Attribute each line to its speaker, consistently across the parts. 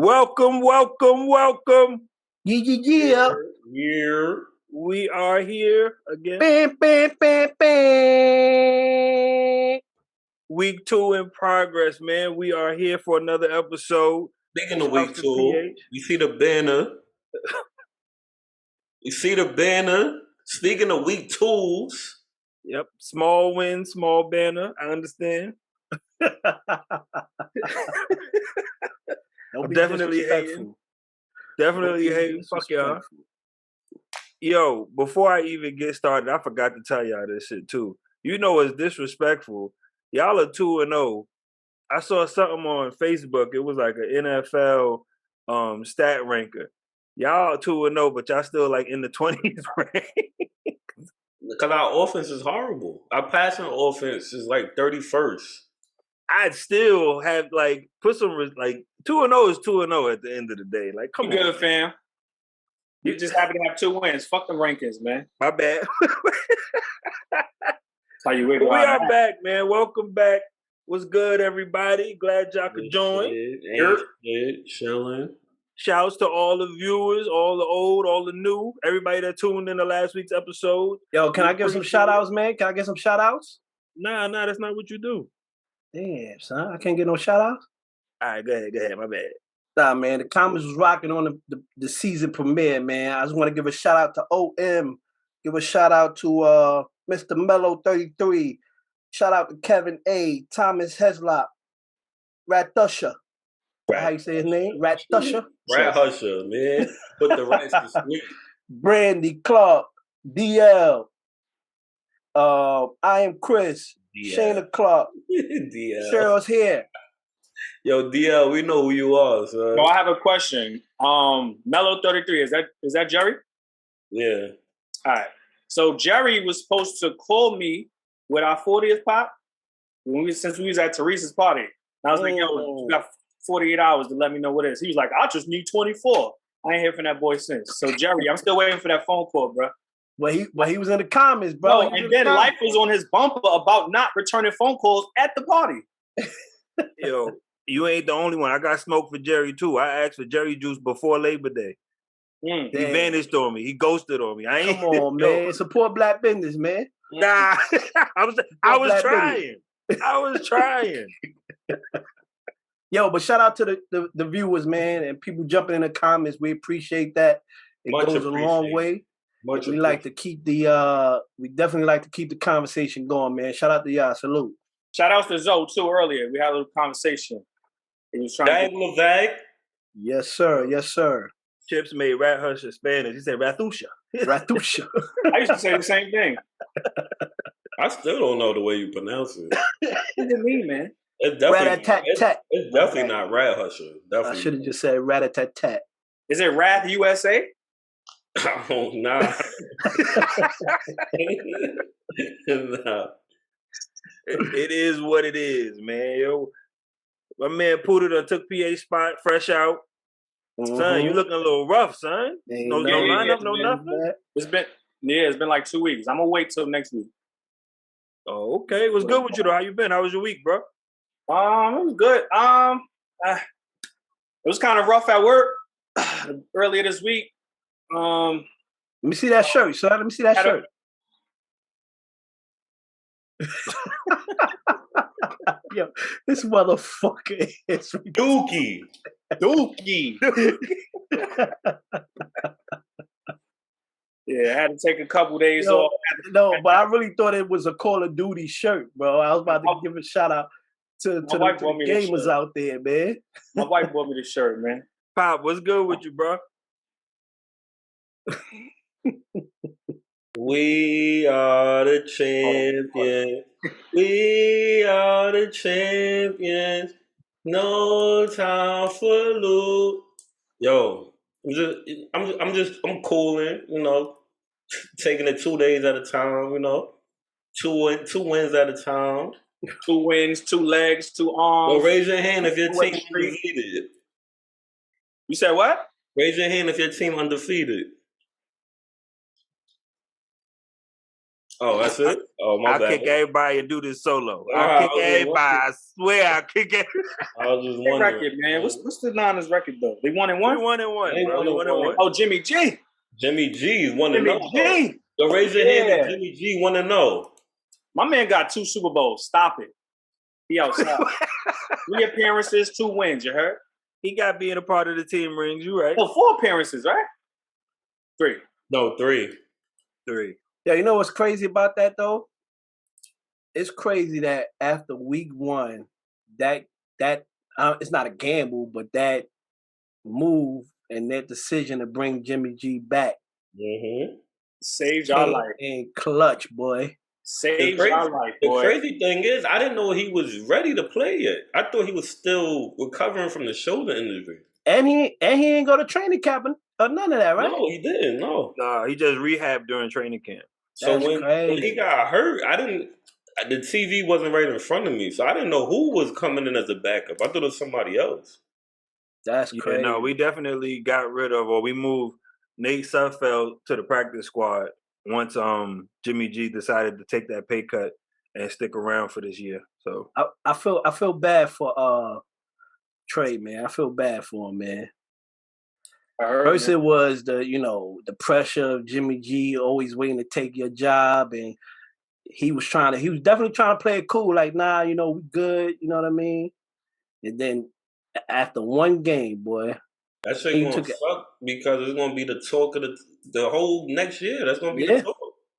Speaker 1: Welcome.
Speaker 2: Yeah.
Speaker 1: We are here again.
Speaker 2: Bam.
Speaker 1: Week 2 in progress, man. We are here for another episode.
Speaker 3: Speaking of week 2, you see the banner. Speaking of week 2s.
Speaker 1: Yep. Small win, small banner. I understand. I'm definitely hating. Definitely hating. Fuck y'all. Yo, before I even get started, I forgot to tell y'all this shit too. You know it's disrespectful. Y'all are 2-0. I saw something on Facebook. It was like an NFL stat ranker. Y'all are 2-0, but y'all still like in the 20s range.
Speaker 3: Because our offense is horrible. Our passing offense is like 31st.
Speaker 1: I'd still have like put some like 2-0 is 2-0 at the end of the day. Like, come on,
Speaker 4: good, fam. You just happen to have 2 wins. Fuck them rankings, man.
Speaker 1: My bad.
Speaker 4: That's how you wait.
Speaker 1: We are back, man. Welcome back. What's good, everybody? Glad y'all could join.
Speaker 3: Chilling.
Speaker 1: Shouts to all the viewers, all the old, all the new, everybody that tuned in to last week's episode.
Speaker 2: Yo, can I give some shout outs, man? Can I get some shout outs?
Speaker 1: Nah, that's not what you do.
Speaker 2: Damn, son. I can't get no shout outs?
Speaker 1: All right, go ahead. My bad.
Speaker 2: Nah, man. The comments was rocking on the season premiere, man. I just want to give a shout out to OM. Give a shout out to Mr. Mellow 33. Shout out to Kevin A. Thomas Heslop. Ratusha. How you say his name? Ratusha?
Speaker 3: Ratusha, man. Put the rats to sleep.
Speaker 2: Brandy Clark. DL. I am Chris.
Speaker 3: DL.
Speaker 2: Shayna Clark.
Speaker 3: DL.
Speaker 2: Cheryl's here.
Speaker 3: Yo, DL, we know who you are, son.
Speaker 4: No, I have a question. Mellow 33, is that Jerry?
Speaker 3: Yeah.
Speaker 4: All right. So Jerry was supposed to call me with our 40th pop since we was at Teresa's party. And I was like, yo, you got 48 hours to let me know what it is. He was like, I just need 24. I ain't hear from that boy since. So Jerry, I'm still waiting for that phone call, bro.
Speaker 2: Well, he was in the comments, bro.
Speaker 4: No, and then life was on his bumper about not returning phone calls at the party.
Speaker 1: Yo, you ain't the only one. I got smoke for Jerry too. I asked for Jerry juice before Labor Day. He vanished on me. He ghosted on me.
Speaker 2: Come on, man. Support black business, man.
Speaker 1: Nah, I was trying. I was trying.
Speaker 2: Yo, but shout out to the viewers, man, and people jumping in the comments. We appreciate that. It goes a long way. We like to keep we definitely like to keep the conversation going, man. Shout out to y'all. Salute.
Speaker 4: Shout out to Zoe too earlier. We had a little conversation. He was trying
Speaker 3: to
Speaker 2: Yes, sir. Yes, sir.
Speaker 1: Chips made Rat Hush in Spanish. He said Ratusha.
Speaker 2: Ratusha.
Speaker 4: I used to say the same thing.
Speaker 3: I still don't know the way you pronounce it.
Speaker 4: What does it mean, man?
Speaker 3: It's definitely,
Speaker 2: rat-a-tat-tat.
Speaker 3: It's definitely not Rat Husher.
Speaker 2: I should have just said rat-a-tat-tat.
Speaker 4: Is it Wrath USA?
Speaker 3: Oh, nah. Nah.
Speaker 1: It is what it is, man. Yo, my man Poodle done took PA spot fresh out. Mm-hmm. Son, you looking a little rough, son. No lineup, no nothing.
Speaker 4: It's been like 2 weeks. I'm gonna wait till next week.
Speaker 1: Oh, okay. What's good with you though? How you been? How was your week, bro?
Speaker 4: It was good. It was kind of rough at work earlier this week.
Speaker 2: Let me see that shirt, son. Let me see that shirt. Yo, this motherfucker is
Speaker 3: Dookie.
Speaker 4: Yeah, I had to take a couple days off.
Speaker 2: No, but I really thought it was a Call of Duty shirt, bro. I was about to give a shout out to the gamers out there, man.
Speaker 4: My wife bought me the shirt, man.
Speaker 1: Pop, what's good with you, bro?
Speaker 3: We are the champions. We are the champions. No time for lose. Yo, I'm cooling, you know, taking it 2 days at a time, you know, two wins at a time.
Speaker 4: 2 wins, 2 legs, 2 arms.
Speaker 3: Well, raise your hand if your team undefeated.
Speaker 4: You said what?
Speaker 3: Raise your hand if your team undefeated. Oh, that's it? Oh, my
Speaker 1: I'll
Speaker 3: bad.
Speaker 1: kick everybody and do this solo.
Speaker 3: All
Speaker 1: I'll
Speaker 3: right,
Speaker 1: kick
Speaker 3: I was just
Speaker 1: everybody. I swear I'll kick everybody.
Speaker 3: I was just
Speaker 4: Their
Speaker 3: wondering.
Speaker 4: record, man. What's the Niners record though? They 1-1.
Speaker 1: We 1-1,
Speaker 3: They
Speaker 1: bro. We
Speaker 3: 1-1.
Speaker 1: 1-1.
Speaker 4: Oh, Jimmy G.
Speaker 3: Jimmy G is 1-0.
Speaker 4: Jimmy G.
Speaker 3: Yo, raise your hand
Speaker 4: Yeah.
Speaker 3: if Jimmy G 1-0.
Speaker 4: My man got 2 Super Bowls. Stop it. He outside. 3 appearances, 2 wins. You heard?
Speaker 1: He got being a part of the team rings. You right?
Speaker 4: Oh, 4 appearances, right? 3.
Speaker 3: No, 3.
Speaker 1: 3.
Speaker 2: Yeah, you know what's crazy about that though? It's crazy that after week 1, that it's not a gamble, but that move and that decision to bring Jimmy G back
Speaker 4: Saved our life.
Speaker 2: in clutch, boy.
Speaker 4: Saved our life,
Speaker 3: The
Speaker 4: boy.
Speaker 3: crazy thing is, I didn't know he was ready to play yet. I thought he was still recovering from the shoulder injury.
Speaker 2: And he ain't go to training camp or none of that, right?
Speaker 3: No, he didn't. No.
Speaker 1: Nah, he just rehabbed during training camp.
Speaker 3: So
Speaker 2: That's
Speaker 3: when
Speaker 2: crazy.
Speaker 3: he got hurt, the TV wasn't right in front of me, so I didn't know who was coming in as a backup. I thought it was somebody else.
Speaker 2: That's crazy.
Speaker 1: Yeah, no, we definitely got rid of, or we moved Nate Sudfeld to the practice squad once Jimmy G decided to take that pay cut and stick around for this year. So
Speaker 2: I feel bad for Trey, man. I feel bad for him, man. First, it was the pressure of Jimmy G always waiting to take your job, and he was definitely trying to play it cool, like, nah, we good, you know what I mean? And then after one game, boy,
Speaker 3: that shit gonna suck because it's gonna be the talk of the whole next year. That's gonna be the talk.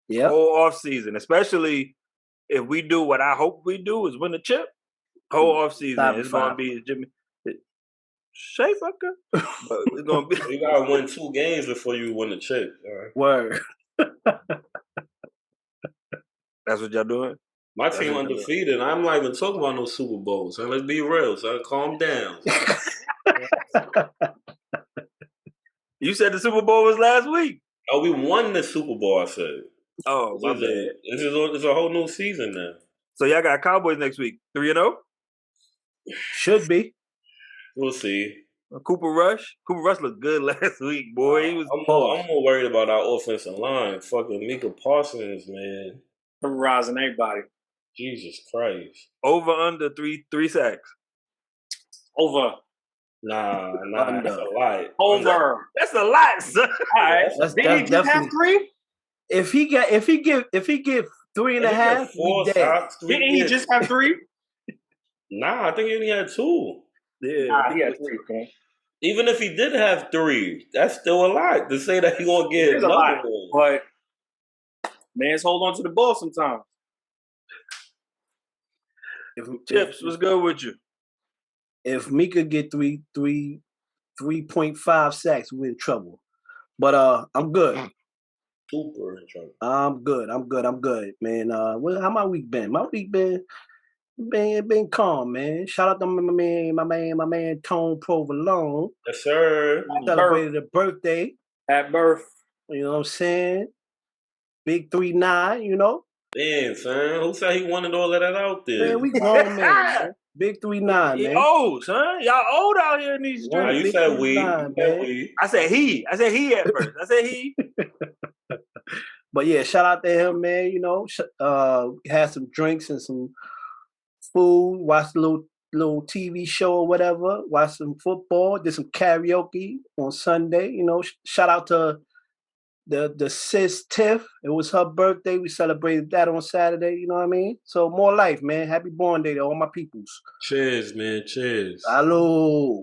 Speaker 2: Yeah,
Speaker 1: whole off season, especially if we do what I hope we do is win the chip. Whole off season, it's gonna be Jimmy. Shay fucker. But it's gonna be.
Speaker 3: You gotta win 2 games before you win the chip. Right?
Speaker 2: Word.
Speaker 1: That's what y'all doing?
Speaker 3: My team undefeated. I'm not even talking about no Super Bowls. So let's be real. So calm down.
Speaker 1: You said the Super Bowl was last week.
Speaker 3: Oh, we won the Super Bowl, I said.
Speaker 1: Oh, my bad.
Speaker 3: It's a whole new season now.
Speaker 1: So y'all got Cowboys next week. 3-0?
Speaker 2: Should be.
Speaker 3: We'll see.
Speaker 1: Cooper Rush looked good last week, boy. He was.
Speaker 3: I'm more worried about our offensive line. Fucking Micah Parsons, man.
Speaker 4: Rising everybody.
Speaker 3: Jesus Christ.
Speaker 1: Over under three sacks.
Speaker 4: Over.
Speaker 3: Nah, that's a lot.
Speaker 4: Over.
Speaker 1: That's a lot, son.
Speaker 4: All right.
Speaker 2: That's
Speaker 4: Did he just have 3?
Speaker 2: If he give 3.5, we dead.
Speaker 4: Didn't he just have 3?
Speaker 3: Nah, I think he only had 2.
Speaker 1: Yeah,
Speaker 4: nah, he had 3, okay.
Speaker 3: Even if he did have 3, that's still a lot to say that he gonna get another one.
Speaker 4: But man's hold on to the ball sometimes.
Speaker 1: Chips, what's good with you?
Speaker 2: If Mika get 3.5 sacks, we're in trouble. But I'm good.
Speaker 3: Super in trouble.
Speaker 2: I'm good, man. How my week been? My week been calm, man. Shout out to my man Tone Provolone.
Speaker 3: Yes, sir.
Speaker 2: Celebrated a birthday.
Speaker 4: At birth.
Speaker 2: You know what I'm saying? Big 3-9, you know?
Speaker 3: Damn, son. Who said he wanted all of that out there?
Speaker 2: Man, we grown man. Big 3-9, man.
Speaker 1: Old, son. Y'all old out here in these streets.
Speaker 3: Nah, you said we.
Speaker 1: I said he. I said he at first. I said he.
Speaker 2: But yeah, shout out to him, man. You know, had some drinks and some food, watched a little TV show or whatever, watched some football, did some karaoke on Sunday. You know, shout out to the sis Tiff. It was her birthday. We celebrated that on Saturday. You know what I mean? So more life, man. Happy born day to all my peoples.
Speaker 3: Cheers, man. Cheers.
Speaker 2: Salud.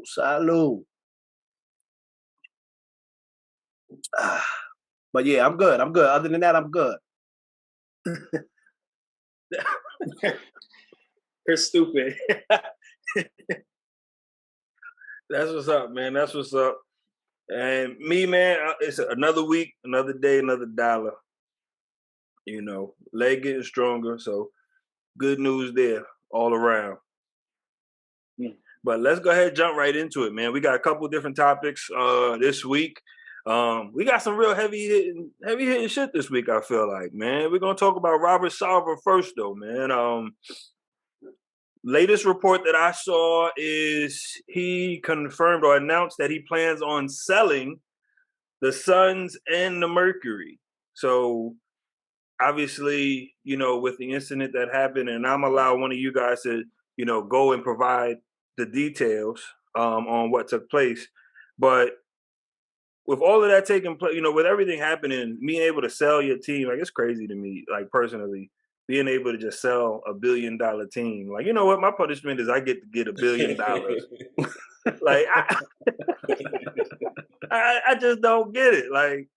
Speaker 2: But yeah, I'm good. Other than that, I'm good.
Speaker 4: You're stupid.
Speaker 1: That's what's up, man. That's what's up. And me, man, it's another week, another day, another dollar. You know, leg getting stronger. So good news there all around. But let's go ahead and jump right into it, man. We got a couple different topics this week. We got some real heavy hitting shit this week, I feel like, man. We're gonna talk about Robert Sarver first though, man. Latest report that I saw is he confirmed or announced that he plans on selling the Suns and the Mercury. So obviously, with the incident that happened, and I'm allow one of you guys to, go and provide the details on what took place. But with all of that taking place, with everything happening, being able to sell your team, like, it's crazy to me, like, personally, being able to just sell $1 billion team. Like, you know what? My punishment is I get to get $1 billion. Like, I just don't get it. Like,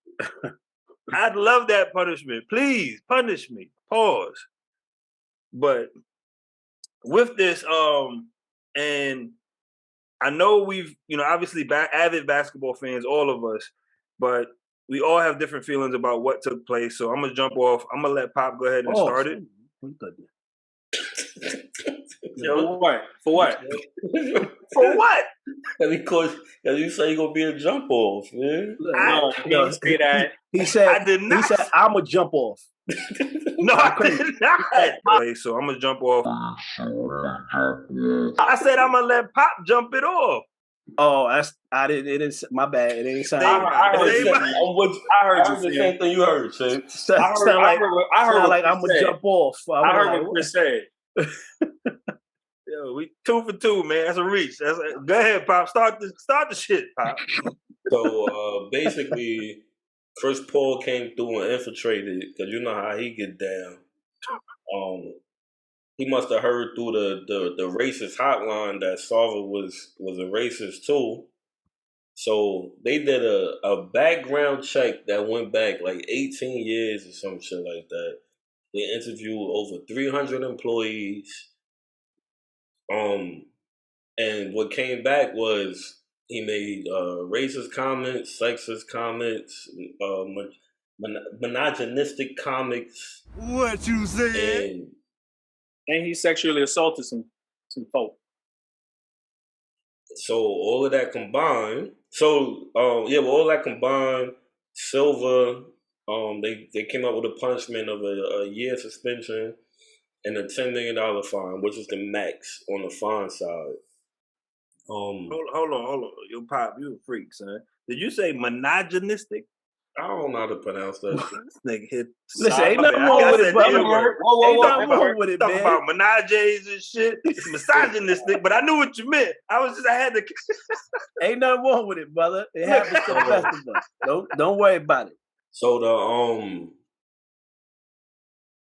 Speaker 1: I'd love that punishment. Please punish me. Pause. But with this, and I know we've, obviously avid basketball fans, all of us, but we all have different feelings about what took place. So I'm gonna jump off. I'm gonna let Pop go ahead and start it.
Speaker 4: For what? For what?
Speaker 1: For what?
Speaker 3: Because you say you're gonna be a jump off, man.
Speaker 4: No, he didn't say that.
Speaker 2: He said,
Speaker 1: I did not.
Speaker 2: He said, I'm going to jump off.
Speaker 1: No, I did not. So I'm going to jump off. I said I'm going to let Pop jump it off.
Speaker 2: Oh, it didn't, my bad. It didn't sound
Speaker 3: I heard the same thing you heard, Shane.
Speaker 2: I heard like I'm going to jump off.
Speaker 4: I heard what Chris said.
Speaker 1: Yo, we 2 for 2, man. That's a reach. Go ahead, Pop. Start the shit, Pop.
Speaker 3: So basically, Chris Paul came through and infiltrated, because you know how he get down. He must have heard through the racist hotline that Sarver was a racist too. So they did a background check that went back like 18 years or some shit like that. They interviewed over 300 employees. And what came back was he made racist comments, sexist comments, misogynistic comments.
Speaker 5: What you said?
Speaker 4: And he sexually assaulted some folk.
Speaker 3: So all of that combined, with all that combined, Silver, they came up with a punishment of a year suspension and a $10 million fine, which is the max on the fine side.
Speaker 1: Hold on. Yo, Pop, you a freak, son. Did you say monogenistic?
Speaker 3: I don't know how to pronounce that.
Speaker 1: This nigga hit.
Speaker 2: Listen, ain't nothing wrong with it, brother. Ain't nothing wrong with it, man.
Speaker 1: Talking about menages and shit. It's misogynistic, but I knew what you meant. I had to.
Speaker 2: Ain't nothing wrong with it, brother. It happens to the best of us. Don't worry about it.
Speaker 3: So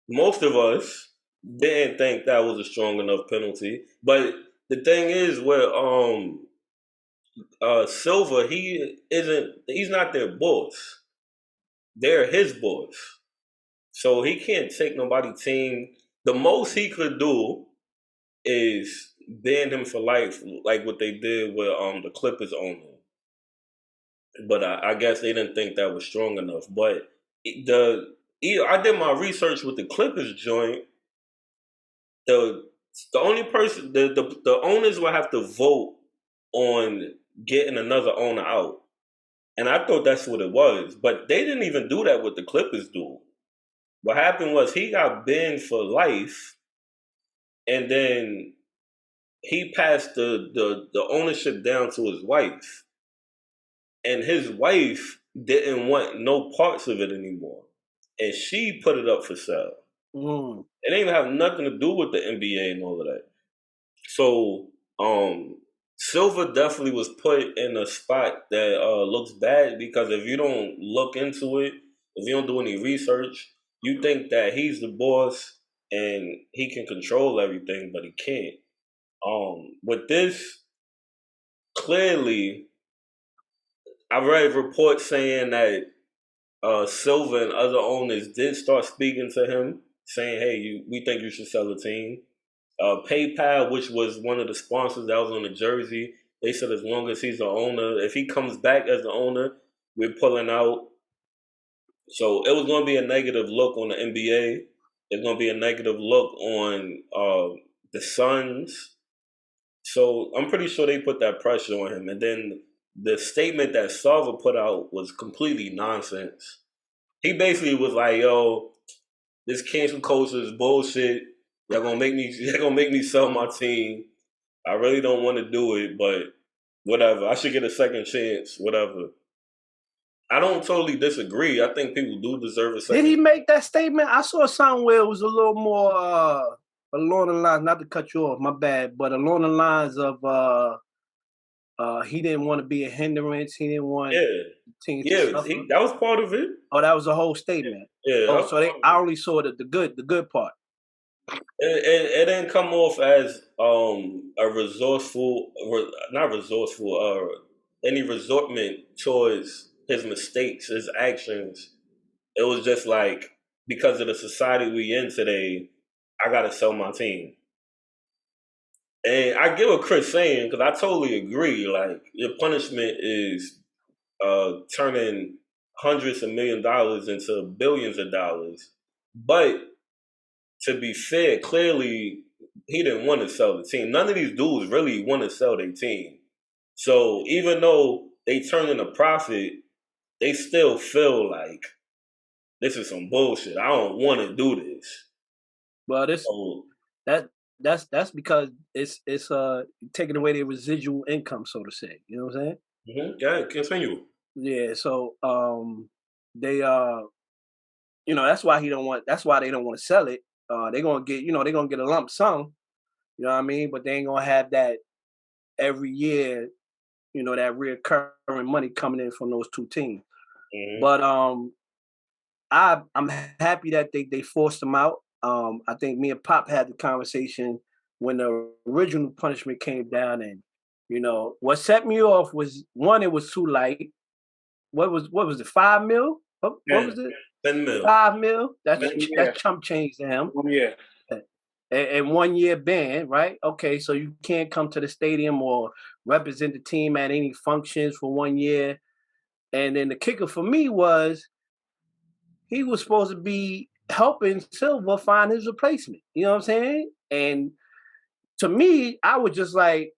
Speaker 3: most of us didn't think that was a strong enough penalty, but the thing is, where Silver, he's not their boss. They're his boss. So he can't take nobody's team. The most he could do is ban him for life, like what they did with the Clippers owner. But I guess they didn't think that was strong enough. But I did my research with the Clippers joint. The only person, the owners will have to vote on getting another owner out. And I thought that's what it was. But they didn't even do that with the Clippers do. What happened was he got banned for life, and then he passed the ownership down to his wife. And his wife didn't want no parts of it anymore. And she put it up for sale. It didn't even have nothing to do with the NBA and all of that. So Silver definitely was put in a spot that looks bad, because if you don't look into it, if you don't do any research, you think that he's the boss and he can control everything, but he can't. With this, clearly, I read reports saying that Silver and other owners did start speaking to him, saying, hey, we think you should sell the team. PayPal, which was one of the sponsors that was on the jersey, they said as long as he's the owner, if he comes back as the owner, we're pulling out. So it was going to be a negative look on the NBA. It's going to be a negative look on the Suns. So I'm pretty sure they put that pressure on him. And then the statement that Salva put out was completely nonsense. He basically was like, yo, this cancel culture is bullshit. Y'all gonna make me sell my team. I really don't want to do it, but whatever. I should get a second chance, whatever. I don't totally disagree. I think people do deserve a second.
Speaker 2: Did he make that statement? I saw something where it was a little more along the lines, not to cut you off, my bad, but along the lines of he didn't want to be a hindrance. He didn't want the team to suffer.
Speaker 3: That was part of it.
Speaker 2: Oh, that was the whole statement.
Speaker 3: Yeah.
Speaker 2: Oh, so I only saw the good part.
Speaker 3: It didn't come off as any resortment towards his mistakes, his actions. It was just like, because of the society we in today, I gotta sell my team. And I get what Chris saying, because I totally agree. Like, your punishment is turning hundreds of $millions into billions of dollars. But to be fair, clearly he didn't want to sell the team. None of these dudes really want to sell their team. So even though they turn in a profit, they still feel like this is some bullshit. I don't want to do this.
Speaker 2: Well, that's because it's taking away their residual income, so to say. You know what I'm saying?
Speaker 3: Mm-hmm. Yeah, continue.
Speaker 2: Yeah. So they that's why they don't want to sell it. They're gonna get a lump sum. You know what I mean? But they ain't gonna have that every year. That reoccurring money coming in from those two teams. Mm-hmm. But I'm happy that they forced them out. I think me and Pop had the conversation when the original punishment came down, and what set me off was, one, it was too light. What was it? $5 million? What was it?
Speaker 3: $10 million.
Speaker 2: $5 million. That's chump change to him.
Speaker 4: Yeah.
Speaker 2: And 1 year ban, right? Okay, so you can't come to the stadium or represent the team at any functions for 1 year. And then the kicker for me was, he was supposed to be helping Silva find his replacement. You know what I'm saying? And to me, I was just like,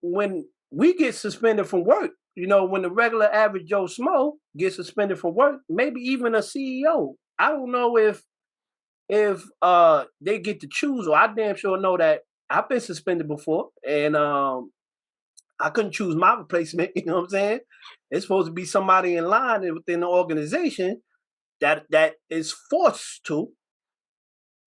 Speaker 2: when we get suspended from work, when the regular average Joe Smo gets suspended from work, maybe even a CEO, I don't know if they get to choose, or I damn sure know that I've been suspended before, and I couldn't choose my replacement. You know what I'm saying? It's supposed to be somebody in line within the organization that is forced to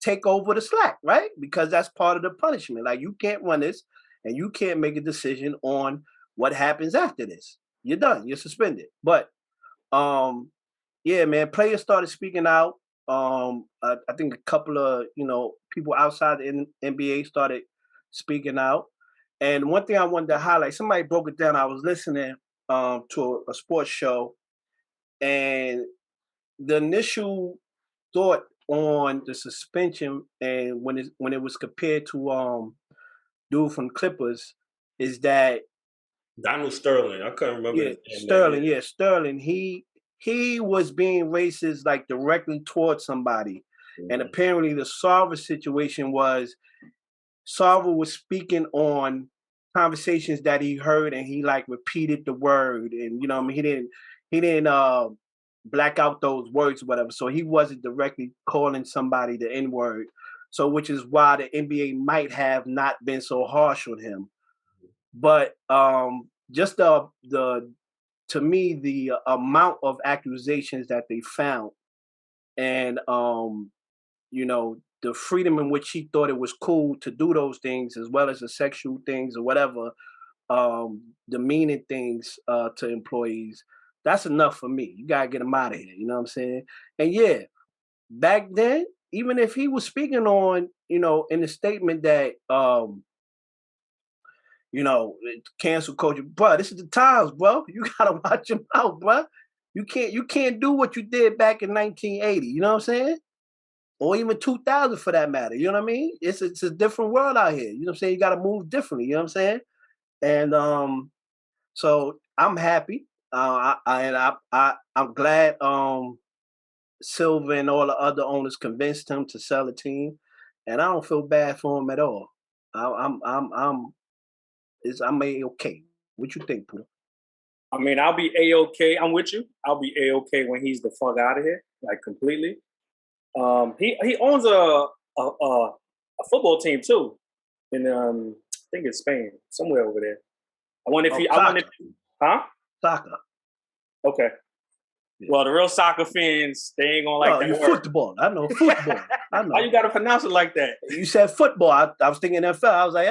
Speaker 2: take over the slack, right? Because that's part of the punishment. Like, you can't run this, and you can't make a decision on what happens after this. You're done. You're suspended. But yeah, man, players started speaking out. I think a couple of people outside the NBA started speaking out. And one thing I wanted to highlight, somebody broke it down. I was listening to a sports show, and the initial thought on the suspension, and when it was compared to dude from Clippers, is that
Speaker 3: Donald Sterling. I couldn't remember his name.
Speaker 2: Sterling. Yeah, Sterling. He was being racist, like, directly towards somebody. Mm-hmm. And apparently the Sarver situation was, Sarver was speaking on conversations that he heard, and he like repeated the word, and he didn't black out those words or whatever. So he wasn't directly calling somebody the N-word. So, which is why the NBA might have not been so harsh on him. But just to me, the amount of accusations that they found, and the freedom in which he thought it was cool to do those things, as well as the sexual things or whatever, demeaning things to employees, that's enough for me. You gotta get him out of here. You know what I'm saying? And yeah, back then, even if he was speaking on, in the statement that, cancel culture, bro, this is the times, bro. You gotta watch him out, bro. You can't do what you did back in 1980. You know what I'm saying? Or even 2000 for that matter. You know what I mean? It's a different world out here. You know what I'm saying? You got to move differently. You know what I'm saying? And so I'm happy. I'm glad Silva and all the other owners convinced him to sell the team, and I don't feel bad for him at all. I'm A-okay. What you think, Pooh?
Speaker 4: I mean, I'll be A-okay. I'm with you. I'll be A-okay when he's the fuck out of here, like, completely. He owns a football team too, in I think it's Spain, somewhere over there. I wonder if
Speaker 2: Soccer.
Speaker 4: huh?
Speaker 2: Soccer.
Speaker 4: Okay. Well, the real soccer fans, they ain't gonna like that
Speaker 2: you
Speaker 4: word.
Speaker 2: Football. I know football. I know.
Speaker 4: Why you gotta pronounce it like that?
Speaker 2: You said football. I was thinking NFL. I was like,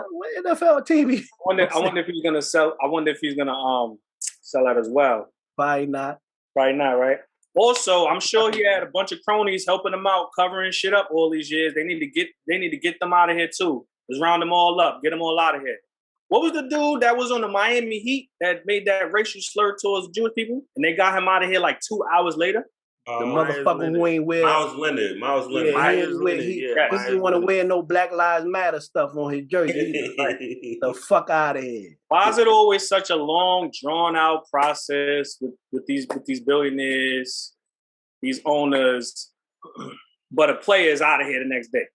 Speaker 2: what NFL team?
Speaker 4: I wonder if he's gonna sell. I wonder if he's gonna sell that as well.
Speaker 2: Probably not.
Speaker 4: Probably not, right? Also, I'm sure he had a bunch of cronies helping him out, covering shit up all these years. They need to get them out of here too. Let's round them all up, get them all out of here. What was the dude that was on the Miami Heat that made that racial slur towards Jewish people, and they got him out of here like 2 hours later?
Speaker 2: The motherfucker who ain't wear
Speaker 3: Miles Leonard.
Speaker 2: He didn't want to wear no Black Lives Matter stuff on his jersey. Like, the fuck out of here.
Speaker 4: Why is it always such a long, drawn out process with these billionaires, these owners, but a player is out of here the next day?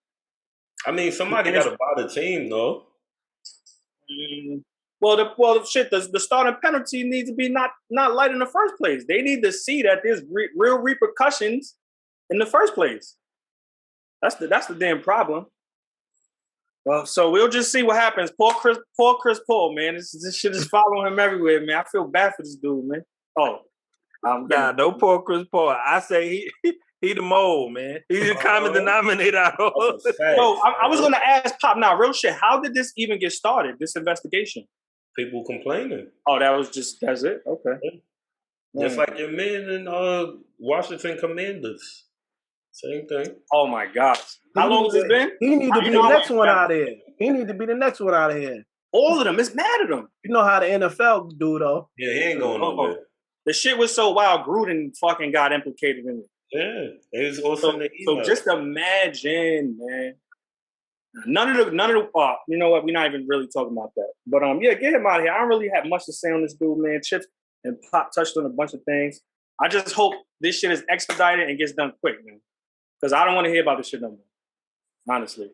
Speaker 3: I mean, somebody got to buy the team, though.
Speaker 4: Well, the starting penalty needs to be not light in the first place. They need to see that there's real repercussions in the first place. That's the damn problem. Well, so we'll just see what happens. Poor Chris Paul, man. This shit is following him everywhere, man. I feel bad for this dude, man.
Speaker 1: No poor Chris Paul. I say he the mole, man. He's the common denominator.
Speaker 4: No, I was gonna ask Pop now, real shit. How did this even get started? This investigation?
Speaker 3: People complaining.
Speaker 4: Oh, that's it. Okay.
Speaker 3: Just like your men in Washington Commanders. Same thing.
Speaker 4: Oh my God. How long has it been?
Speaker 2: He need to be the next one out of here. He need to be the next one out of here.
Speaker 4: All of them is mad at him.
Speaker 2: You know how the NFL do though.
Speaker 3: Yeah, he ain't going nowhere.
Speaker 4: The shit was so wild. Gruden fucking got implicated in it.
Speaker 3: Yeah, it was also in the email.
Speaker 4: So just imagine, man. None of the. You know what? We're not even really talking about that. But get him out of here. I don't really have much to say on this dude, man. Chips and Pop touched on a bunch of things. I just hope this shit is expedited and gets done quick, man. Because I don't want to hear about this shit no more. Honestly.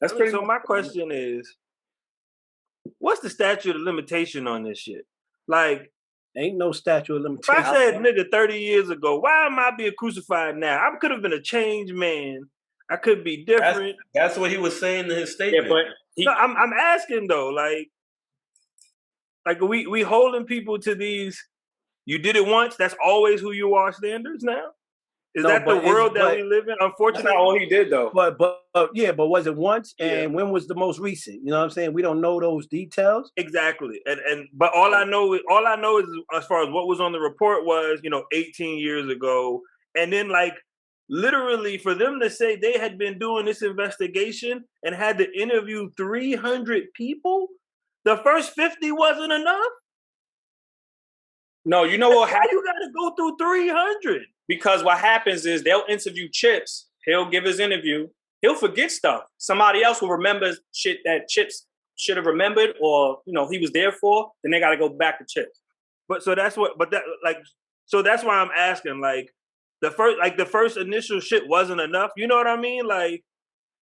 Speaker 4: That's pretty.
Speaker 1: So my question is, what's the statute of limitation on this shit? Like,
Speaker 2: ain't no statute of limitation.
Speaker 1: If I said nigga 30 years ago, why am I being crucified now? I could have been a changed man. I could be different.
Speaker 3: That's what he was saying in his statement.
Speaker 1: Yeah, but I'm asking though, like we holding people to these. You did it once. That's always who you are standards now. Is that the world that we live in? Unfortunately,
Speaker 4: that's not all he did though.
Speaker 2: But was it once? And when was the most recent? You know what I'm saying? We don't know those details.
Speaker 1: Exactly. But all I know is as far as what was on the report was, 18 years ago. And then literally for them to say they had been doing this investigation and had to interview 300 people, the first 50 wasn't enough?
Speaker 4: No, you know what?
Speaker 1: How you got to go through 300?
Speaker 4: Because what happens is they'll interview Chips. He'll give his interview. He'll forget stuff. Somebody else will remember shit that Chips should have remembered, or he was there for. Then they got to go back to Chips.
Speaker 1: So that's why I'm asking. The first initial shit wasn't enough. You know what I mean?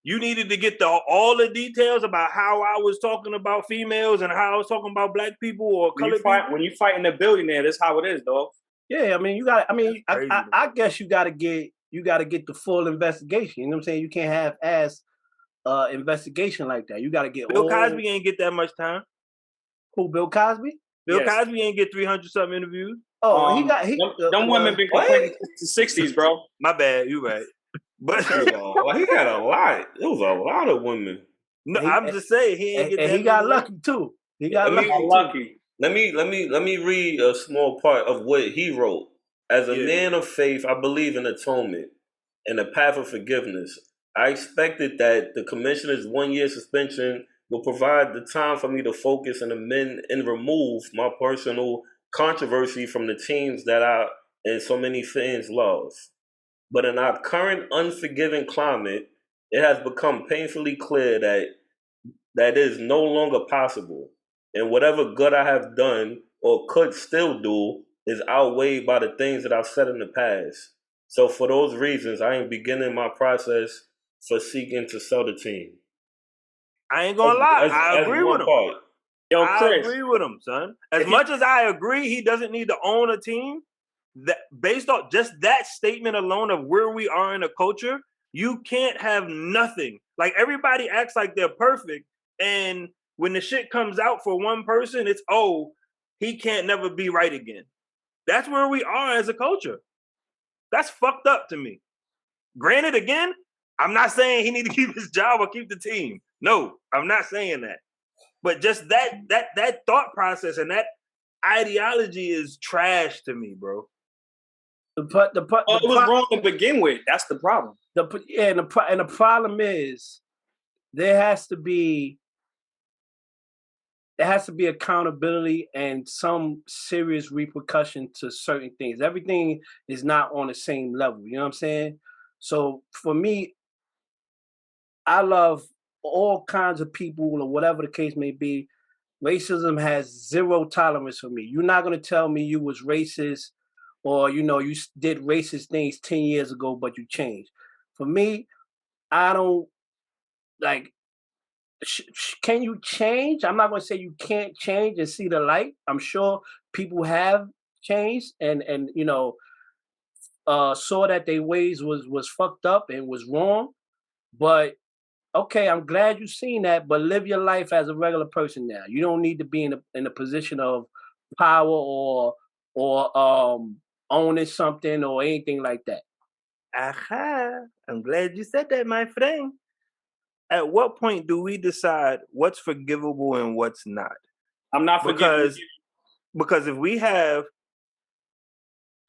Speaker 1: You needed to get all the details about how I was talking about females and how I was talking about black people or colored people.
Speaker 4: When you fighting a billionaire, that's how it is, dog.
Speaker 2: Yeah, I mean, I guess you got to get the full investigation. You know what I'm saying? You can't have investigation like that. You got to get
Speaker 1: Bill Cosby ain't get that much time.
Speaker 2: Who? Bill Cosby?
Speaker 1: Bill Cosby ain't get 300 something interviews.
Speaker 2: Oh,
Speaker 4: them women been complaining since the 60s, bro.
Speaker 1: My bad, you right. But
Speaker 3: he got a lot. It was a lot of women.
Speaker 1: No, I'm just saying he ain't get that.
Speaker 2: He got lucky too. He got lucky.
Speaker 3: Let me read a small part of what he wrote. As a man of faith, I believe in atonement and the path of forgiveness. I expected that the commissioner's 1-year suspension will provide the time for me to focus and amend and remove my personal controversy from the teams that I and so many fans love. But in our current unforgiving climate, it has become painfully clear that is no longer possible. And whatever good I have done or could still do is outweighed by the things that I've said in the past. So for those reasons, I am beginning my process for seeking to sell the team.
Speaker 1: I ain't gonna lie. I agree with him.
Speaker 4: Yo,
Speaker 1: I agree with him, son. As much as I agree he doesn't need to own a team, that based on just that statement alone of where we are in a culture, you can't have nothing. Everybody acts like they're perfect, and when the shit comes out for one person, it's he can't never be right again. That's where we are as a culture. That's fucked up to me. Granted, again, I'm not saying he need to keep his job or keep the team. No, I'm not saying that. But just that thought process and that ideology is trash to me, bro.
Speaker 4: It was wrong to begin with. That's the problem.
Speaker 2: And the problem is there has to be accountability and some serious repercussion to certain things. Everything is not on the same level. You know what I'm saying? So for me, I love all kinds of people or whatever the case may be. Racism has zero tolerance for me. You're not going to tell me you was racist or, you did racist things 10 years ago, but you changed. For me, I don't like, can you change? I'm not going to say you can't change and see the light. I'm sure people have changed and saw that their ways was fucked up and was wrong. But okay, I'm glad you've seen that, but live your life as a regular person now. You don't need to be in a position of power or owning something or anything like that.
Speaker 1: Aha, I'm glad you said that, my friend. At what point do we decide what's forgivable and what's not?
Speaker 4: I'm not forgiving you.
Speaker 1: Because if we have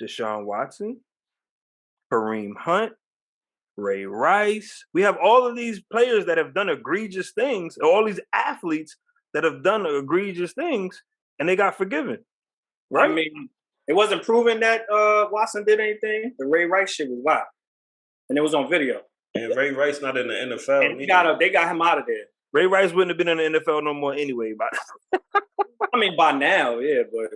Speaker 1: Deshaun Watson, Kareem Hunt, Ray Rice, we have all of these players that have done egregious things, all these athletes that have done egregious things, and they got forgiven. Right?
Speaker 4: I mean, it wasn't proven that Watson did anything. The Ray Rice shit was wild. And it was on video.
Speaker 3: And Ray Rice not in the NFL.
Speaker 4: And they got him out of there.
Speaker 1: Ray Rice wouldn't have been in the NFL no more anyway.
Speaker 4: I mean, by now, yeah,
Speaker 1: but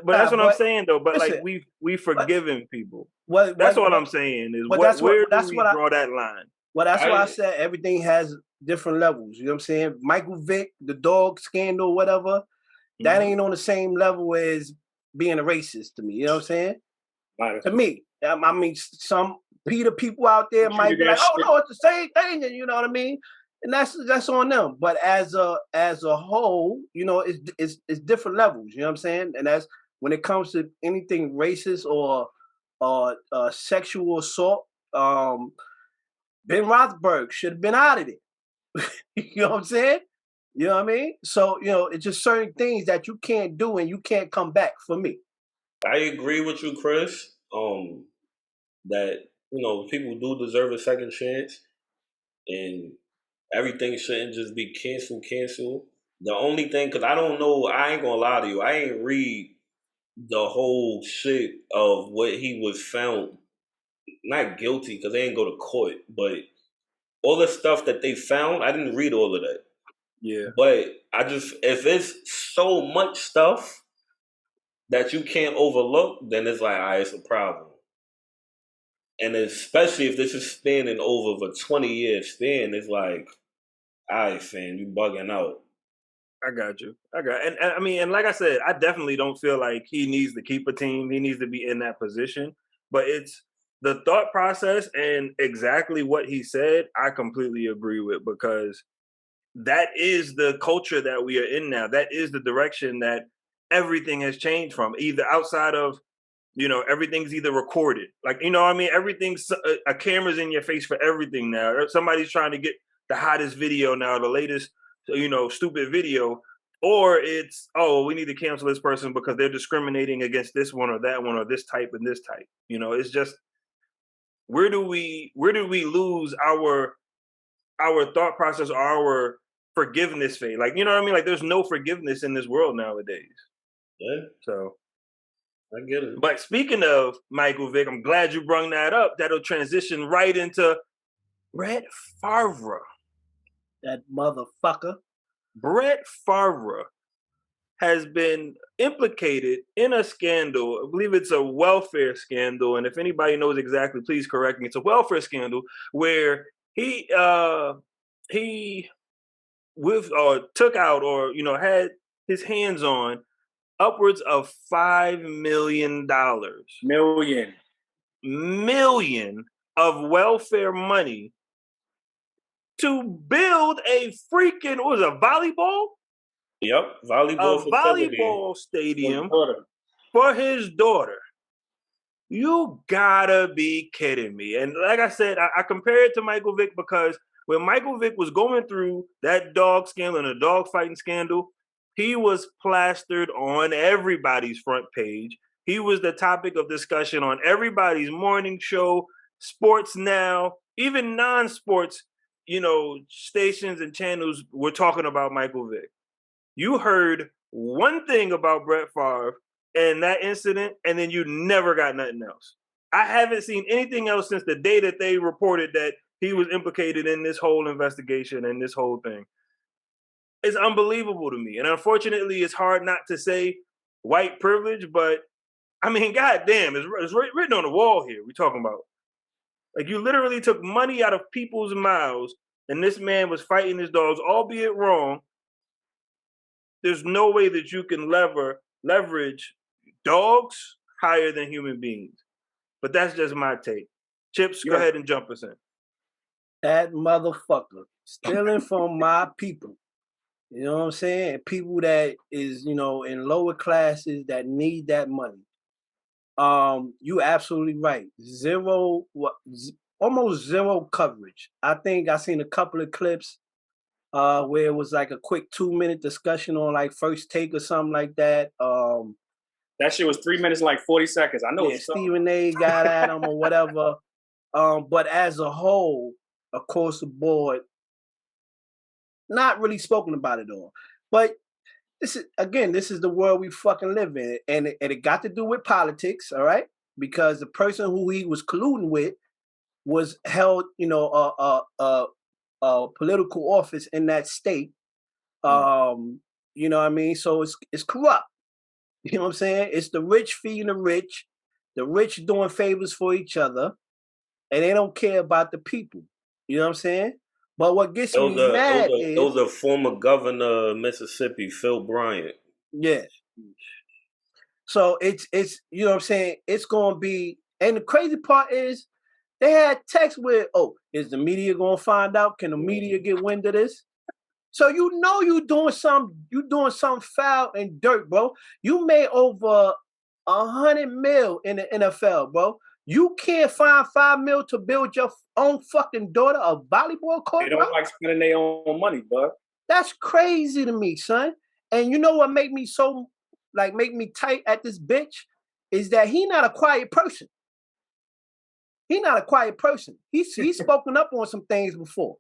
Speaker 1: that's what I'm saying though. But
Speaker 2: listen,
Speaker 1: like we forgiving people. That's what I'm saying is where do we draw that line?
Speaker 2: Well, that's why I said everything has different levels. You know what I'm saying? Michael Vick, the dog scandal, whatever, that ain't on the same level as being a racist to me. You know what I'm saying?
Speaker 4: Right.
Speaker 2: To me, I mean, some Peter people out there might be like, "Oh no, it's the same thing," and you know what I mean. And that's on them. But as a whole, it's different levels. You know what I'm saying? And that's when it comes to anything racist or sexual assault. Ben Roethlisberger should have been out of it. You know what I'm saying? You know what I mean? So it's just certain things that you can't do and you can't come back. For me,
Speaker 3: I agree with you, Chris. That people do deserve a second chance, and everything shouldn't just be canceled. The only thing, because I don't know, I ain't gonna lie to you, I ain't read the whole shit of what he was found, not guilty, because they ain't go to court, but all the stuff that they found, I didn't read all of that.
Speaker 1: Yeah.
Speaker 3: But if it's so much stuff that you can't overlook, then it's like, all right, it's a problem. And especially if this is spanning over a 20-year span, it's like, all right, fam, you bugging out.
Speaker 1: I got you. And I mean, and like I said, I definitely don't feel like he needs to keep a team. He needs to be in that position. But it's the thought process and exactly what he said, I completely agree with, because that is the culture that we are in now. That is the direction that everything has changed from, either outside of, everything's either recorded. Like, I mean, everything's a camera's in your face for everything now. Somebody's trying to get the hottest video now, the latest, stupid video, or it's, oh, we need to cancel this person because they're discriminating against this one or that one or this type and this type. It's just, where do we lose our thought process or our forgiveness phase? Like, you know what I mean? Like, there's no forgiveness in this world nowadays.
Speaker 3: Yeah.
Speaker 1: So
Speaker 3: I get it.
Speaker 1: But speaking of Michael Vick, I'm glad you brought that up. That'll transition right into Brett Favre.
Speaker 2: That motherfucker.
Speaker 1: Brett Favre has been implicated in a scandal. I believe it's a welfare scandal. And if anybody knows exactly, please correct me. It's a welfare scandal where he took out or, had his hands on upwards of $5 million. Million of welfare money to build a freaking, volleyball?
Speaker 3: Yep, volleyball
Speaker 1: stadium for his daughter. You gotta be kidding me. And like I said, I compare it to Michael Vick because when Michael Vick was going through that dog scandal and the dog fighting scandal, he was plastered on everybody's front page. He was the topic of discussion on everybody's morning show, Sports Now, even non-sports, stations and channels were talking about Michael Vick. You heard one thing about Brett Favre and that incident, and then you never got nothing else. I haven't seen anything else since the day that they reported that he was implicated in this whole investigation and this whole thing. It's unbelievable to me. And unfortunately, it's hard not to say white privilege, but I mean, goddamn, it's written on the wall here. We're talking about. Like, you literally took money out of people's mouths, and this man was fighting his dogs, albeit wrong. There's no way that you can leverage dogs higher than human beings. But that's just my take. Chips, go ahead and jump us in.
Speaker 2: That motherfucker stealing from my people. You know what I'm saying? People that is, in lower classes that need that money. You absolutely right. Almost zero coverage. I think I seen a couple of clips where it was like a quick 2-minute discussion on like First Take or something like that.
Speaker 4: That shit was 3 minutes and like 40 seconds. I know.
Speaker 2: Yeah, Stephen A. got at him or whatever. But as a whole, across the board, not really spoken about it all. But this is the world we fucking live in, and it got to do with politics, all right? Because the person who he was colluding with was held, a political office in that state. You know what I mean? So it's corrupt. You know what I'm saying? It's the rich feeding the rich doing favors for each other, and they don't care about the people. You know what I'm saying? But what gets me mad is...
Speaker 3: It was a former governor of Mississippi, Phil Bryant.
Speaker 2: Yeah. So it's you know what I'm saying? It's going to be... And the crazy part is, they had text with, is the media going to find out? Can the media get wind of this? So you doing something foul and dirt, bro. You made over $100 million in the NFL, bro. You can't find $5 million to build your own fucking daughter a volleyball court,
Speaker 4: They don't like spending their own money, bro.
Speaker 2: That's crazy to me, son. And you know what make me tight at this bitch is that he not a quiet person. He not a quiet person. He's spoken up on some things before.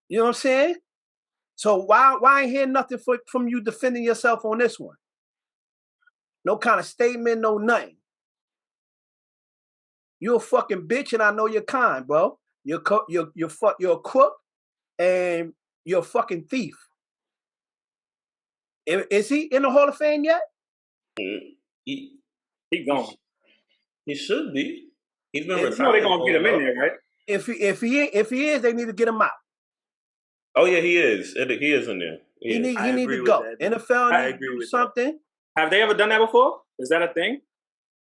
Speaker 2: You know what I'm saying? So why I ain't hear nothing from you defending yourself on this one? No kind of statement, no nothing. You're a fucking bitch, and I know you're kind, bro. You're a crook, and you're a fucking thief. Is he in the Hall of Fame yet?
Speaker 4: He gone.
Speaker 3: He should be. He's been retired.
Speaker 4: They're gonna get him in there, right?
Speaker 2: If he is, they need to get him out.
Speaker 3: Oh yeah, he is. He is in there.
Speaker 2: He need to go. NFL
Speaker 1: I
Speaker 2: need
Speaker 1: agree
Speaker 2: to do
Speaker 1: with
Speaker 2: something.
Speaker 4: Have they ever done that before? Is that a thing?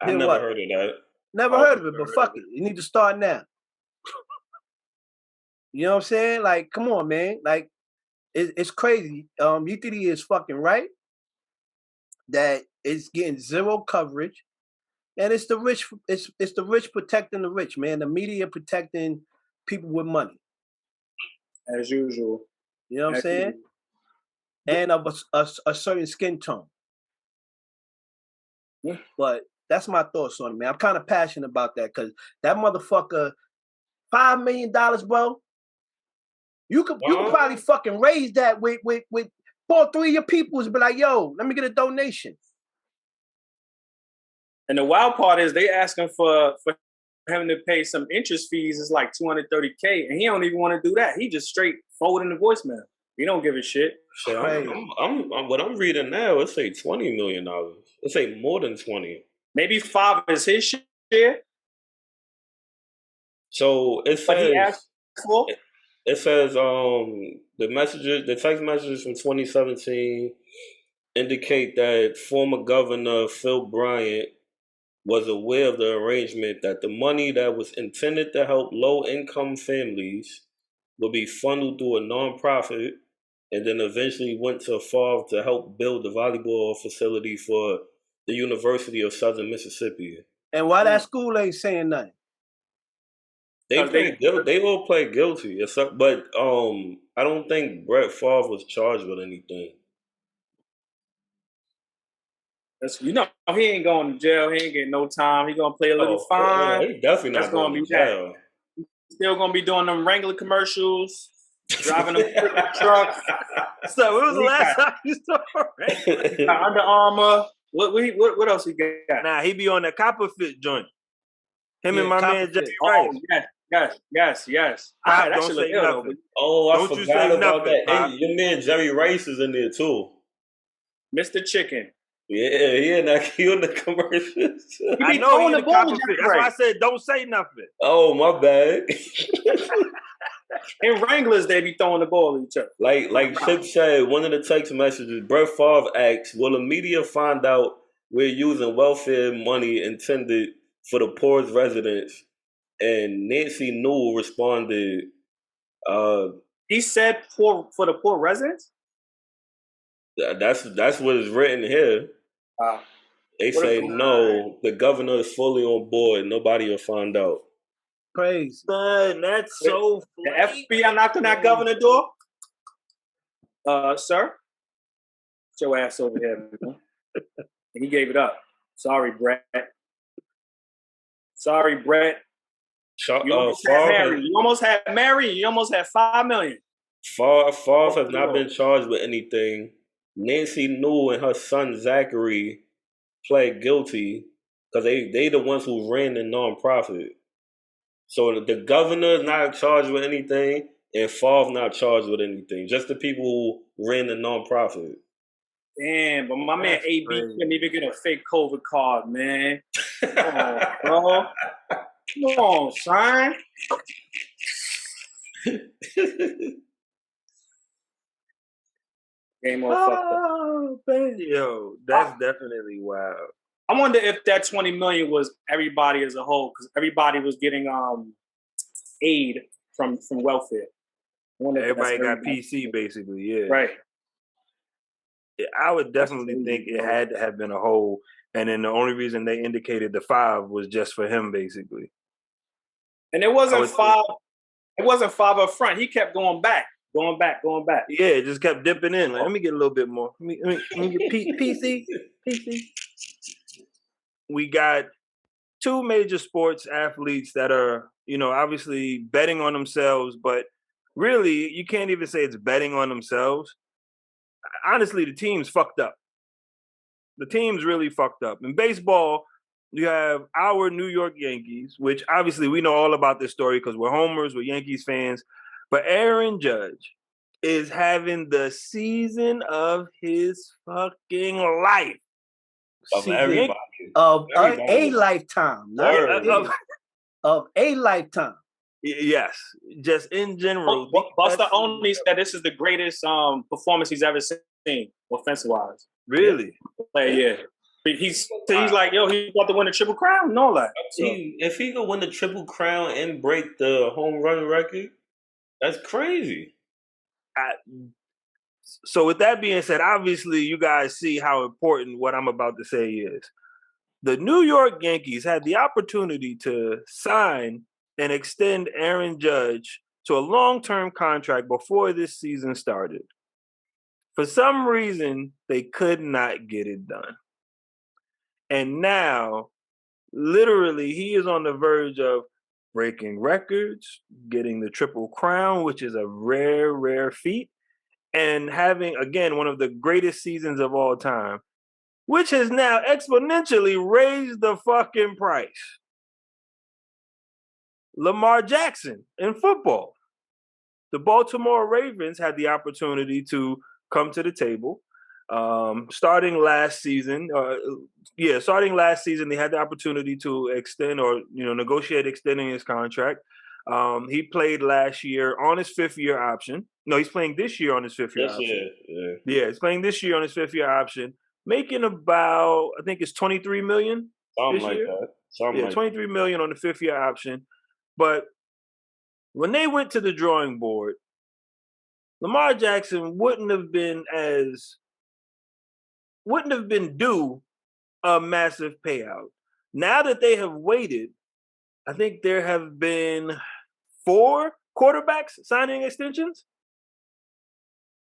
Speaker 3: I never heard of that.
Speaker 2: Never heard of it, but fuck it. You need to start now. You know what I'm saying? Like, come on, man. Like, it's crazy. UTD is fucking right that it's getting zero coverage, and it's the rich. It's the rich protecting the rich, man. The media protecting people with money,
Speaker 4: as usual.
Speaker 2: You know what I'm saying? And of a certain skin tone.
Speaker 4: Yeah.
Speaker 2: But that's my thoughts on it, man. I'm kind of passionate about that because that motherfucker, $5 million, bro. You could probably fucking raise that with 4 or 3 of your peoples. Be like, yo, let me get a donation.
Speaker 4: And the wild part is they asking for him to pay some interest fees. It's like $230K, and he don't even want to do that. He just straight forwarding the voicemail. He don't give a shit.
Speaker 3: So what I'm reading now, it say $20 million. It say more than 20.
Speaker 4: Maybe 5 is his share.
Speaker 3: So it says.
Speaker 4: But he asked for.
Speaker 3: It says the text messages from 2017 indicate that former Governor Phil Bryant was aware of the arrangement that the money that was intended to help low-income families would be funneled through a nonprofit, and then eventually went to Favre to help build the volleyball facility for The University of Southern Mississippi.
Speaker 2: And why that school ain't saying nothing?
Speaker 3: They all play guilty, but I don't think Brett Favre was charged with anything.
Speaker 4: You know, he ain't going to jail. He ain't getting no time. He gonna play a little fine.
Speaker 3: He definitely not going to jail.
Speaker 4: Still gonna be doing them Wrangler commercials, driving them trucks.
Speaker 1: So when was the last time you saw Wrangler?
Speaker 4: Under Armour. What else he got?
Speaker 1: Nah, he be on that Copperfit joint. Him and my man Jerry
Speaker 4: Rice.
Speaker 1: Oh,
Speaker 4: yes.
Speaker 1: Pop, don't say nothing.
Speaker 3: I forgot about that. Hey, your man Jerry Rice is in there too.
Speaker 4: Mr. Chicken.
Speaker 3: Yeah, he in the commercials.
Speaker 1: I know he in the Copperfit. That's why I said don't say nothing.
Speaker 3: Oh, my bad.
Speaker 4: In Wranglers, they be throwing the ball at each other.
Speaker 3: Like Chip said, one of the text messages, Brett Favre asks, will the media find out we're using welfare money intended for the poorest residents? And Nancy Newell responded,
Speaker 4: he said for the poor residents?
Speaker 3: That's what is written here. They say no, the governor is fully on board. Nobody will find out.
Speaker 2: Crazy.
Speaker 1: Son, that's so
Speaker 4: funny. The FBI knocked on that governor door? Sir? Get your ass over here, man. And he gave it up. Sorry, Brett. You almost had Mary. You almost had $5 million.
Speaker 3: Favre has not been charged with anything. Nancy Newell and her son Zachary pled guilty because they the ones who ran the nonprofit. So the governor is not charged with anything, and Favre not charged with anything. Just the people who ran the nonprofit.
Speaker 4: Damn, but my man AB couldn't even get a fake COVID card, man. Come on, bro. Come on, son. Game all fucked up.
Speaker 1: Oh, man. Yo, that's definitely wild.
Speaker 4: I wonder if that $20 million was everybody as a whole, because everybody was getting aid from welfare.
Speaker 1: Everybody got PC, basically, yeah.
Speaker 4: Right.
Speaker 1: Yeah, I would definitely think it had to have been a whole, and then the only reason they indicated the 5 was just for him, basically.
Speaker 4: And it wasn't 5. It wasn't 5 up front. He kept going back.
Speaker 1: Yeah, it just kept dipping in. Like, let me get a little bit more. Let me get PC. We got 2 major sports athletes that are, obviously betting on themselves, but really, you can't even say it's betting on themselves. Honestly, the team's fucked up. The team's really fucked up. In baseball, you have our New York Yankees, which obviously we know all about this story because we're homers, we're Yankees fans. But Aaron Judge is having the season of his fucking life.
Speaker 3: Of everybody.
Speaker 2: Of a lifetime. Of a lifetime.
Speaker 1: Yes, just in general.
Speaker 4: Buster Olney said this is the greatest performance he's ever seen, offensive-wise.
Speaker 1: Really?
Speaker 4: Yeah. He's like, yo, he's about to win a Triple Crown and all that. So.
Speaker 3: If he could win the Triple Crown and break the home run record, that's crazy.
Speaker 1: So with that being said, obviously you guys see how important what I'm about to say is. The New York Yankees had the opportunity to sign and extend Aaron Judge to a long-term contract before this season started. For some reason, they could not get it done. And now, literally, he is on the verge of breaking records, getting the Triple Crown, which is a rare, rare feat, and having, again, one of the greatest seasons of all time, which has now exponentially raised the fucking price. Lamar Jackson in football. The Baltimore Ravens had the opportunity to come to the table. Starting last season, they had the opportunity to extend or negotiate extending his contract. He played last year on his 5th-year option. No, he's playing this year on his 5th-year option. Yeah, he's playing this year on his 5th-year option, making about, I think it's $23 million.
Speaker 3: Something like that.
Speaker 1: $23 million on the 5th-year option. But when they went to the drawing board, Lamar Jackson wouldn't have been due a massive payout. Now that they have waited, I think there have been 4 quarterbacks signing extensions,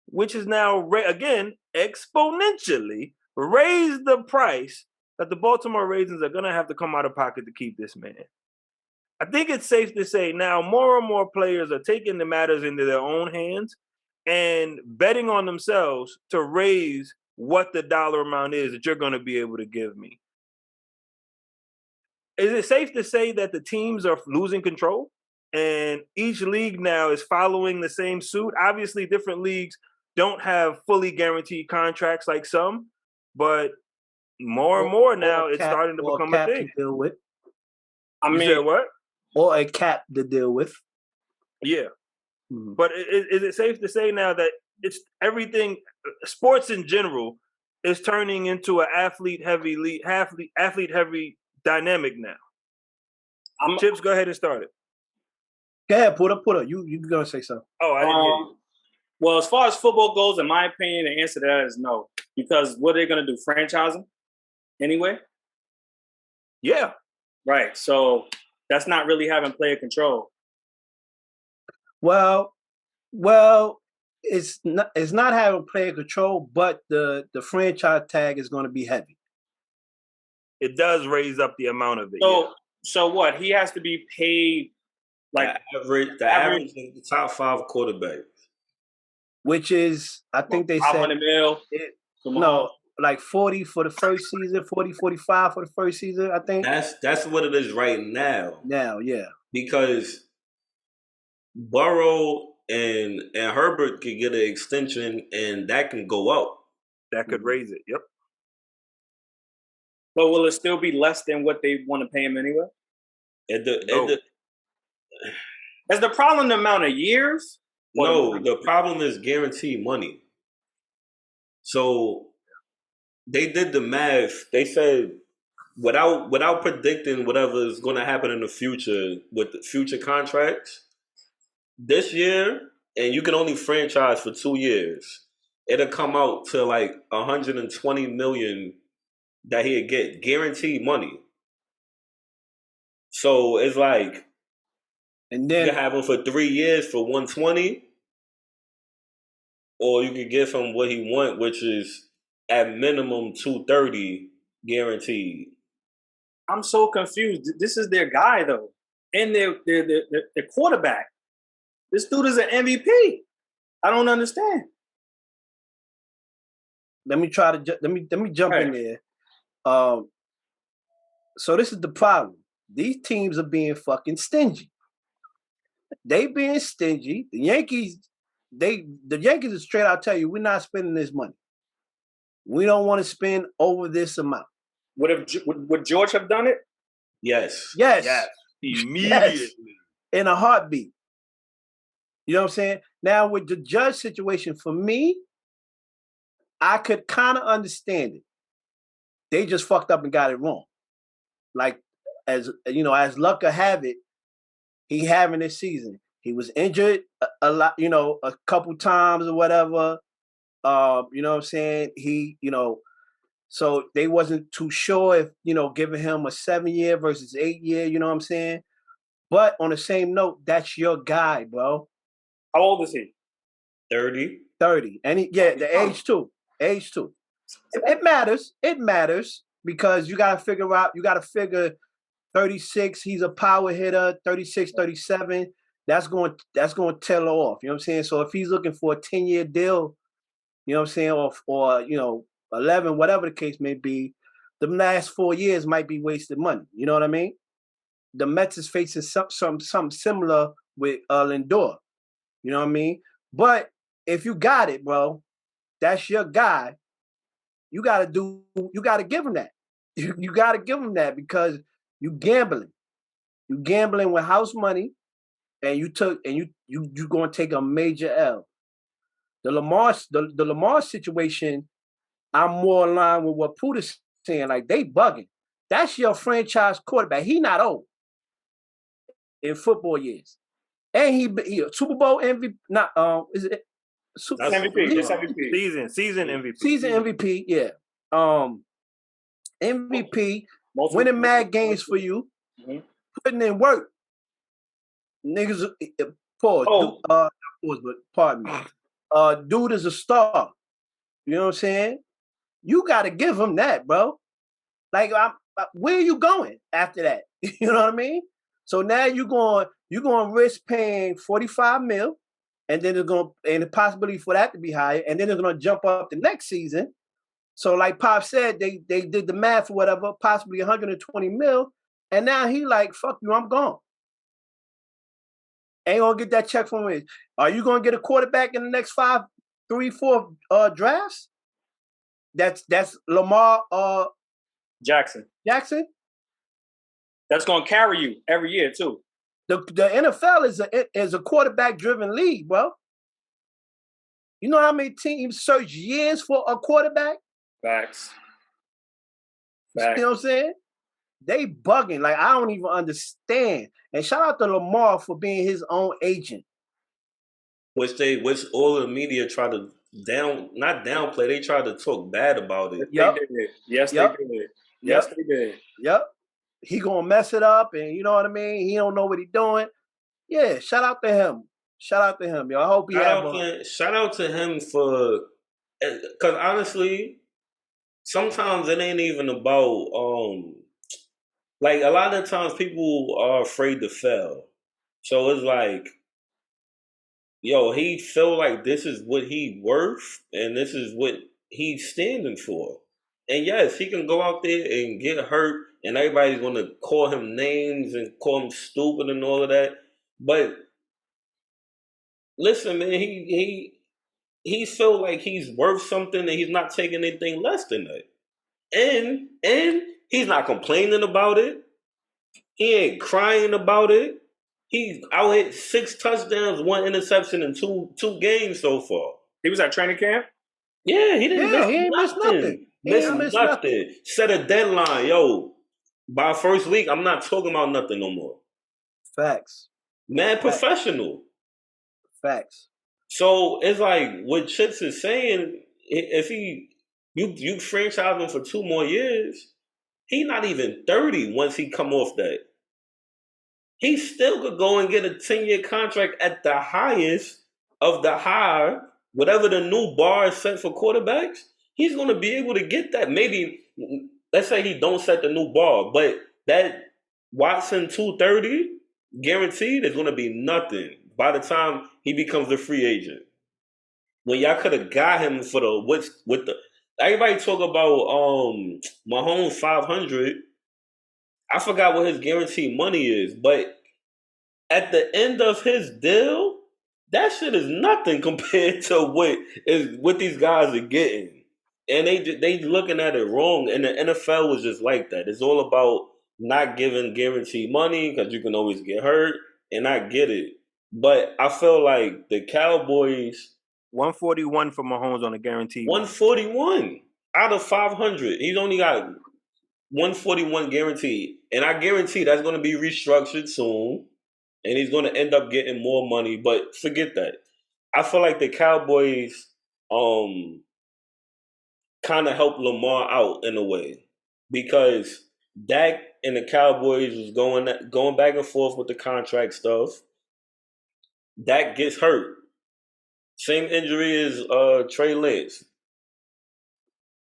Speaker 1: which is now, again, exponentially raised the price that the Baltimore Ravens are going to have to come out of pocket to keep this man. I think it's safe to say now more and more players are taking the matters into their own hands and betting on themselves to raise what the dollar amount is that you're going to be able to give me. Is it safe to say that the teams are losing control and each league now is following the same suit? Obviously, different leagues don't have fully guaranteed contracts like some, but more and more now it's starting to become a thing.
Speaker 2: To deal with.
Speaker 1: You said what?
Speaker 2: Or a cap to deal with.
Speaker 1: Yeah. Mm-hmm. But is it safe to say now that it's everything, sports in general, is turning into an athlete-heavy dynamic now? Chips, go ahead and start it.
Speaker 2: Go ahead, Puda. You going to say something.
Speaker 1: Oh, I didn't hear you.
Speaker 4: Well, as far as football goes, in my opinion, the answer to that is no. Because what are they going to do, franchise them anyway?
Speaker 1: Yeah.
Speaker 4: Right. So that's not really having player control.
Speaker 2: Well, it's not having player control, but the franchise tag is going to be heavy.
Speaker 1: It does raise up the amount of it.
Speaker 4: So what? He has to be paid like
Speaker 3: the average of the top 5 quarterbacks.
Speaker 2: Which is, I think they said,
Speaker 4: 500 mil.
Speaker 2: No, like 40 for the first season, 40, 45 for the first season, I think.
Speaker 3: That's what it is right now.
Speaker 2: Now, yeah.
Speaker 3: Because Burrow and Herbert could get an extension and that can go up.
Speaker 1: That could raise it, yep.
Speaker 4: But will it still be less than what they want to pay him anyway?
Speaker 3: Is
Speaker 4: the problem the amount of years?
Speaker 3: No, the problem is guaranteed money. So they did the math. They said without predicting whatever is going to happen in the future with the future contracts, this year, and you can only franchise for 2 years, it'll come out to like $120 million that he'd get guaranteed money. So it's like, and then you can have him for 3 years for 120, or you could give him what he want, which is at minimum 230 guaranteed.
Speaker 4: I'm so confused. This is their guy though, and their quarterback. This dude is an MVP. I don't understand.
Speaker 2: Let me jump in there. So this is the problem. These teams are being fucking stingy. They being stingy. The Yankees is straight out tell you, we're not spending this money. We don't want to spend over this amount.
Speaker 4: Would George have done it?
Speaker 3: Yes.
Speaker 1: Immediately.
Speaker 2: Yes. In a heartbeat. You know what I'm saying? Now with the Judge situation, for me, I could kind of understand it. They just fucked up and got it wrong. Like, as you know, as luck will have it, he having this season. He was injured a lot, a couple times or whatever. You know what I'm saying? So they wasn't too sure if, giving him a 7-year versus 8-year, you know what I'm saying? But on the same note, that's your guy, bro.
Speaker 4: How old is he?
Speaker 3: 30.
Speaker 2: 30. And the age too. Age too. It matters. It matters because you got to figure 36, he's a power hitter, 36, 37. That's going to tail off. You know what I'm saying? So if he's looking for a 10-year deal, you know what I'm saying, or 11, whatever the case may be, the last 4 years might be wasted money. You know what I mean? The Mets is facing something similar with Lindor. You know what I mean? But if you got it, bro, that's your guy. You got to give him that. You got to give him that because you gambling. You gambling with house money, and you're going to take a major L. The Lamar situation, I'm more in line with what Puda's saying. Like, they bugging. That's your franchise quarterback. He not old in football years. And he a Super Bowl MVP. Not is it
Speaker 4: MVP? It's MVP.
Speaker 1: Season MVP.
Speaker 2: Season MVP. Yeah. MVP, winning mad games for you, putting in work. Niggas, pause. Pause, but pardon me. Dude is a star. You know what I'm saying? You got to give him that, bro. Like, where are you going after that? You know what I mean? So now you're going to risk paying $45 million, and then and the possibility for that to be higher, and then they're going to jump up the next season. So like Pop said, they did the math or whatever, possibly $120 million, and now he like, fuck you, I'm gone. Ain't gonna get that check from me. Are you gonna get a quarterback in the next 4 drafts? That's Lamar
Speaker 4: Jackson. That's gonna carry you every year too.
Speaker 2: The NFL is a quarterback driven league, bro. You know how many teams search years for a quarterback?
Speaker 4: Facts.
Speaker 2: You know what I'm saying? They bugging. Like, I don't even understand. And shout out to Lamar for being his own agent.
Speaker 3: Which all the media try to not downplay, they try to talk bad about it.
Speaker 4: Yep. They did. Yes, they did. Yes, they did.
Speaker 2: Yep. He gonna mess it up, and you know what I mean? He don't know what he doing. Yeah, shout out to him. Yo. I hope
Speaker 3: shout out to him for, because honestly, sometimes it ain't even about like a lot of times people are afraid to fail. So it's like, yo, he feel like this is what he worth and this is what he's standing for. And yes, he can go out there and get hurt and everybody's gonna call him names and call him stupid and all of that. But listen, man, he feel like he's worth something and he's not taking anything less than that. And he's not complaining about it. He ain't crying about it. He's out hit 6 touchdowns, 1 interception in two games so far.
Speaker 4: He was at training camp?
Speaker 3: Yeah, he ain't missed nothing. Missed nothing. Set a deadline. Yo, by first week, I'm not talking about nothing no more.
Speaker 2: Facts.
Speaker 3: Man, professional.
Speaker 2: Facts.
Speaker 3: So it's like what Chips is saying, if you franchise him for 2 more years, he's not even 30 once he come off that. He still could go and get a 10-year contract at the highest of the high, whatever the new bar is set for quarterbacks. He's going to be able to get that. Maybe, let's say he don't set the new bar, but that Watson 230 guaranteed is going to be nothing by the time he becomes a free agent. When y'all could have got him for everybody talk about Mahomes 500. I forgot what his guaranteed money is, but at the end of his deal, that shit is nothing compared to what these guys are getting. And they looking at it wrong. And the NFL was just like that. It's all about not giving guaranteed money because you can always get hurt, and I get it. But I feel like the Cowboys,
Speaker 1: 141 for Mahomes on a guarantee.
Speaker 3: 141 out of 500. He's only got 141 guaranteed. And I guarantee that's going to be restructured soon. And he's going to end up getting more money. But forget that. I feel like the Cowboys kind of helped Lamar out in a way. Because Dak and the Cowboys was going back and forth with the contract stuff. Dak gets hurt. Same injury as Trey Lance.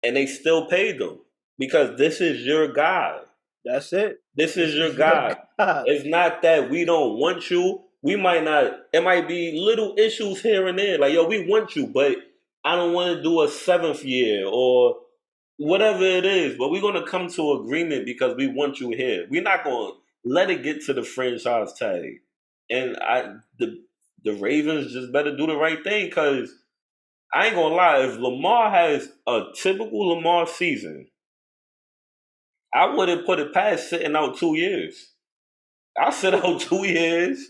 Speaker 3: And they still paid them. Because this is your guy.
Speaker 2: That's it.
Speaker 3: This is your guy. It's not that we don't want you. We might not. It might be little issues here and there. Like, yo, we want you, but I don't want to do a 7th year or whatever it is. But we're going to come to agreement because we want you here. We're not going to let it get to the franchise tag. And the Ravens just better do the right thing because I ain't going to lie. If Lamar has a typical Lamar season, I wouldn't put it past sitting out 2 years. I'll sit out 2 years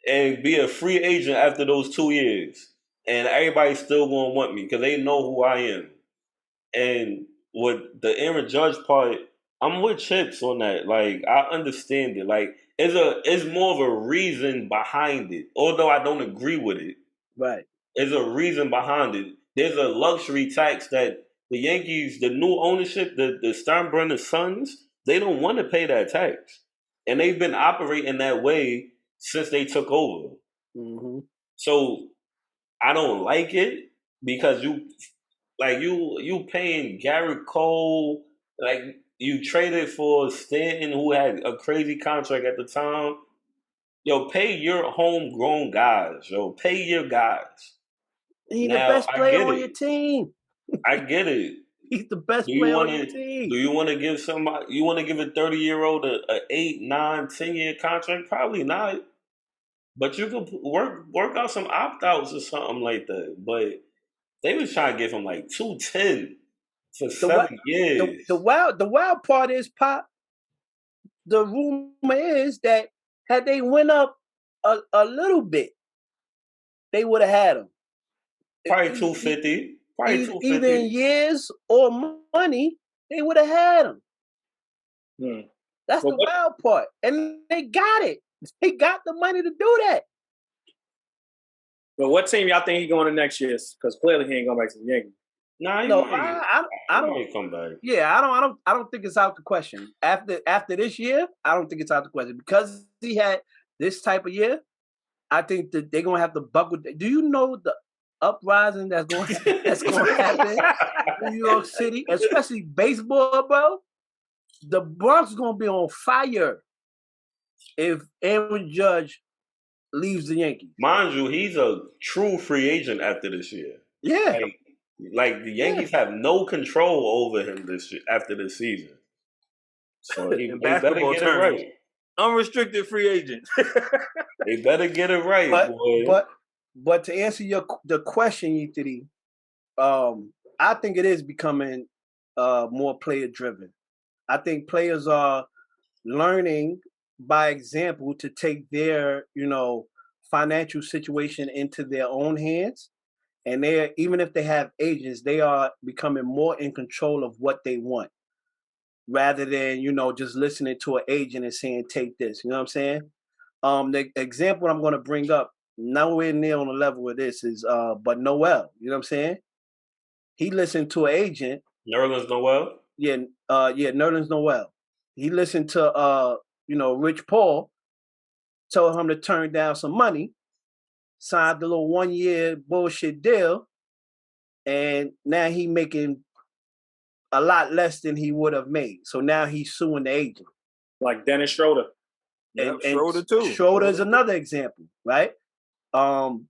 Speaker 3: and be a free agent after those 2 years. And everybody's still going to want me because they know who I am. And with the Aaron Judge part, I'm with Chips on that. Like, I understand it. Like, it's more of a reason behind it. Although I don't agree with it.
Speaker 2: Right.
Speaker 3: There's a reason behind it. There's a luxury tax that the Yankees, the new ownership, the Steinbrenner sons, they don't want to pay that tax. And they've been operating that way since they took over.
Speaker 2: Mm-hmm.
Speaker 3: So I don't like it because you paying Garrett Cole, like you traded for Stanton, who had a crazy contract at the time. Yo, pay your homegrown guys. Yo, pay your guys.
Speaker 2: He's the
Speaker 3: Now,
Speaker 2: best player on your team.
Speaker 3: I get it.
Speaker 2: He's the best player on your team.
Speaker 3: Do you want to give somebody? You want to give a 30-year-old a 8, 9, 10-year contract? Probably not. But you could work out some opt-outs or something like that. But they was trying to give him like 210 for 7 years.
Speaker 2: The wild part is, Pop, the rumor is that had they went up a little bit, they would have had him.
Speaker 3: Probably 250. Probably 250.
Speaker 2: Either in years or money, they would have had him. That's the wild part. And they got it. They got the money to do that.
Speaker 4: But what team y'all think he going to next year? Because clearly he ain't going back to the Yankees.
Speaker 3: I don't come back.
Speaker 2: Yeah, I don't think it's out the question. After this year, I don't think it's out the question because he had this type of year. I think that they're gonna have to buckle. Do you know the uprising that's going to happen in New York City, especially baseball, bro? The Bronx is gonna be on fire if Aaron Judge leaves the Yankees.
Speaker 3: Mind you, he's a true free agent after this year.
Speaker 2: Yeah.
Speaker 3: Like the Yankees have no control over him after this season. So he better get it right.
Speaker 1: Unrestricted free agent.
Speaker 3: They better get it right, boy.
Speaker 2: But to answer the question, Yitiri, I think it is becoming more player driven. I think players are learning by example to take their, financial situation into their own hands. And even if they have agents, they are becoming more in control of what they want rather than, just listening to an agent and saying, take this. You know what I'm saying? The example I'm going to bring up, nowhere near on the level of this, is but Noel. You know what I'm saying? He listened to an agent.
Speaker 3: Nerlens Noel?
Speaker 2: Yeah, Nerlens Noel. He listened to, Rich Paul, told him to turn down some money, signed the little 1-year bullshit deal, and now he making a lot less than he would have made. So now he's suing the agent.
Speaker 4: Like Dennis Schroeder.
Speaker 2: And
Speaker 1: Schroeder too.
Speaker 2: Schroeder is another example, right? So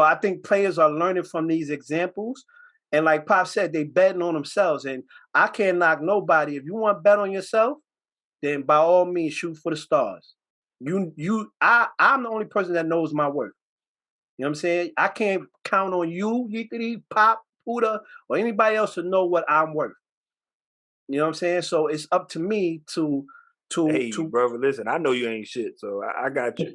Speaker 2: I think players are learning from these examples. And like Pop said, they betting on themselves. And I can't knock nobody. If you want to bet on yourself, then by all means shoot for the stars. I'm the only person that knows my worth. You know what I'm saying? I can't count on you, Yitiri, Pop, Puda, or anybody else to know what I'm worth. You know what I'm saying? So it's up to me to
Speaker 1: brother, listen, I know you ain't shit, so I got you.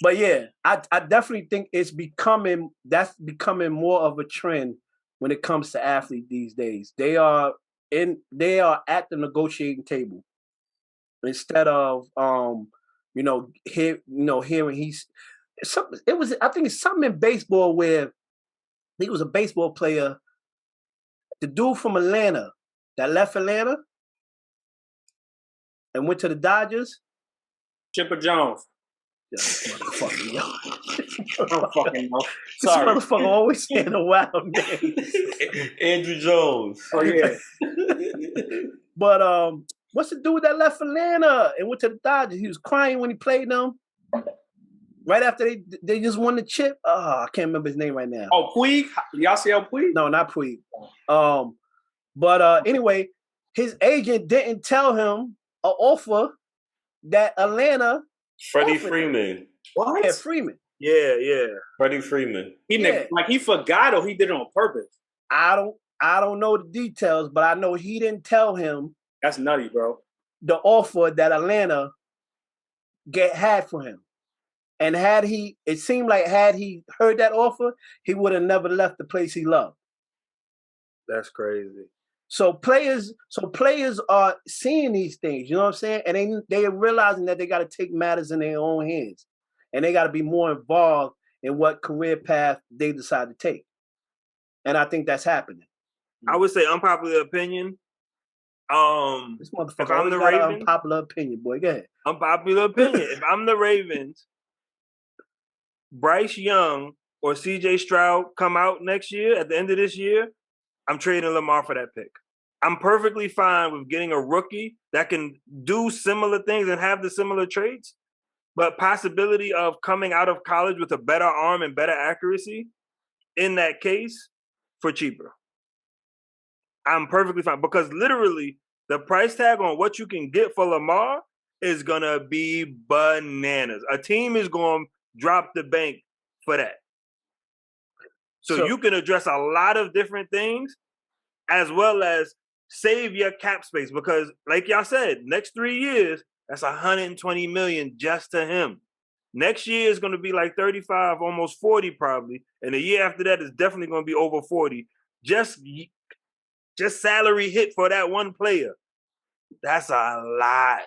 Speaker 2: But yeah, I definitely think that's becoming more of a trend when it comes to athletes these days. They are at the negotiating table instead of hearing I think it's something in baseball where I think it was a baseball player, the dude from Atlanta that left Atlanta and went to the Dodgers.
Speaker 4: Chipper Jones.
Speaker 2: This motherfucker, yo.
Speaker 4: I don't fucking know.
Speaker 2: This motherfucker always saying a wild name.
Speaker 3: Andrew Jones.
Speaker 4: Oh yeah.
Speaker 2: But what's the dude that left Atlanta and went to the Dodgers? He was crying when he played them. Right after they just won the chip. Oh, I can't remember his name right now.
Speaker 4: Oh, Puig? Y'all see Puig?
Speaker 2: No, not Puig. But anyway, his agent didn't tell him an offer that Atlanta.
Speaker 3: Freddie Freeman.
Speaker 2: What? Yeah, Freeman.
Speaker 1: Yeah.
Speaker 3: Freddie Freeman.
Speaker 4: He forgot or he did it on purpose.
Speaker 2: I don't know the details, but I know he didn't tell him.
Speaker 4: That's nutty, bro.
Speaker 2: The offer that Atlanta had for him. And it seemed like had he heard that offer, he would have never left the place he loved.
Speaker 1: That's crazy.
Speaker 2: So players are seeing these things, you know what I'm saying? And they are realizing that they got to take matters in their own hands. and they got to be more involved in what career path they decide to take. And I think that's happening.
Speaker 1: I would say unpopular opinion.
Speaker 2: This motherfucker
Speaker 1: if I'm the
Speaker 2: got
Speaker 1: Ravens,
Speaker 2: an unpopular opinion, boy. Go ahead.
Speaker 1: Unpopular opinion. If I'm the Ravens, Bryce Young or CJ Stroud come out next year, at the end of this year, I'm trading Lamar for that pick. I'm perfectly fine with getting a rookie that can do similar things and have the similar traits, but possibility of coming out of college with a better arm and better accuracy, in that case, for cheaper. I'm perfectly fine because literally the price tag on what you can get for Lamar is going to be bananas. A team is going to drop the bank for that. So you can address a lot of different things as well as save your cap space because like y'all said, next 3 years, that's $120 million just to him. Next year is going to be like 35, almost 40 probably. And the year after that is definitely going to be over 40. Just salary hit for that one player. That's a lot.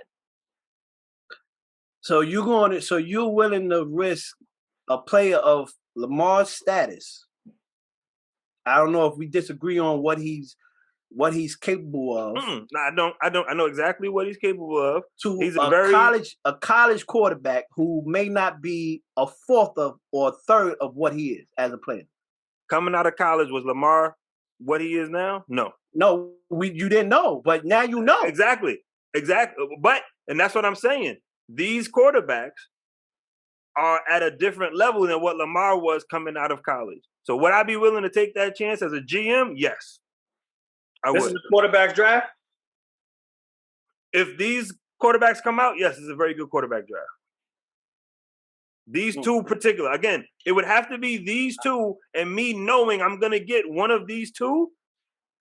Speaker 2: So you're willing to risk a player of Lamar's status. I don't know if we disagree on what he's capable of.
Speaker 1: No, I don't. I know exactly what he's capable of.
Speaker 2: He's a college quarterback who may not be a fourth of or a third of what he is as a player.
Speaker 1: Coming out of college, was Lamar what he is now? No.
Speaker 2: No, you didn't know, but now you know.
Speaker 1: Exactly. But, and that's what I'm saying. These quarterbacks are at a different level than what Lamar was coming out of college. So would I be willing to take that chance as a GM? Yes.
Speaker 4: This is a quarterback draft?
Speaker 1: If these quarterbacks come out, yes, it's a very good quarterback draft. These two particular. Again, it would have to be these two and me knowing I'm going to get one of these two,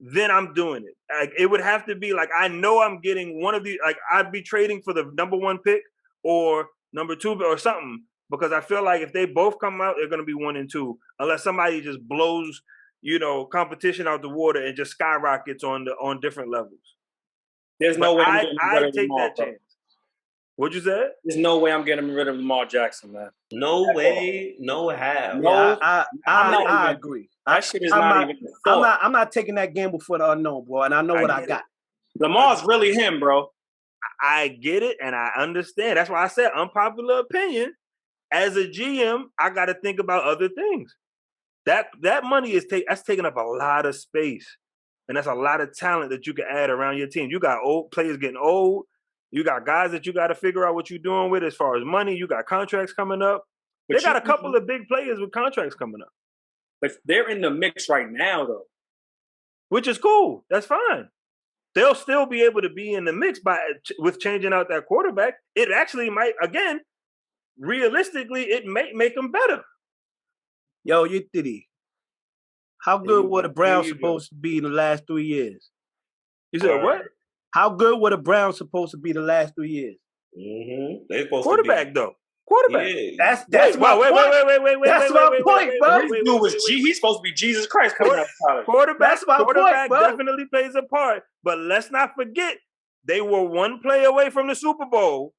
Speaker 1: then I'm doing it. Like, it would have to be like I know I'm getting one of these. Like I'd be trading for the number 1 pick or number 2 or something because I feel like if they both come out, they're going to be 1 and 2 unless somebody just blows, competition out the water and just skyrockets on different levels.
Speaker 4: There's no way
Speaker 1: I take that chance. What'd you say?
Speaker 4: There's no way I'm getting rid of Lamar Jackson, man.
Speaker 3: No way, no how.
Speaker 2: No, I agree.
Speaker 4: That shit is not even a thought.
Speaker 2: I'm not taking that gamble for the unknown, bro, and I know what I got.
Speaker 4: Lamar's really him, bro.
Speaker 1: I get it, and I understand. That's why I said unpopular opinion. As a GM, I got to think about other things. That money is that's taking up a lot of space, and that's a lot of talent that you can add around your team. You got old players getting old. You got guys that you got to figure out what you're doing with as far as money. You got contracts coming up. They got a couple of big players with contracts coming up.
Speaker 4: But they're in the mix right now, though.
Speaker 1: Which is cool. That's fine. They'll still be able to be in the mix with changing out that quarterback. It actually might, again, realistically, it may make them better.
Speaker 2: Yo, Yitiri, how good were the Browns supposed to be in the last 3 years?
Speaker 1: You said what?
Speaker 2: How good were the Browns supposed to be the last 3 years?
Speaker 3: They supposed
Speaker 1: quarterback
Speaker 3: to be.
Speaker 1: though. Quarterback.
Speaker 3: Yeah.
Speaker 2: That's my point. That's my point, bro.
Speaker 4: He's supposed to be Jesus Christ coming out of college.
Speaker 1: Quarterback definitely plays a part. But let's not forget, they were 1 play away from the Super Bowl.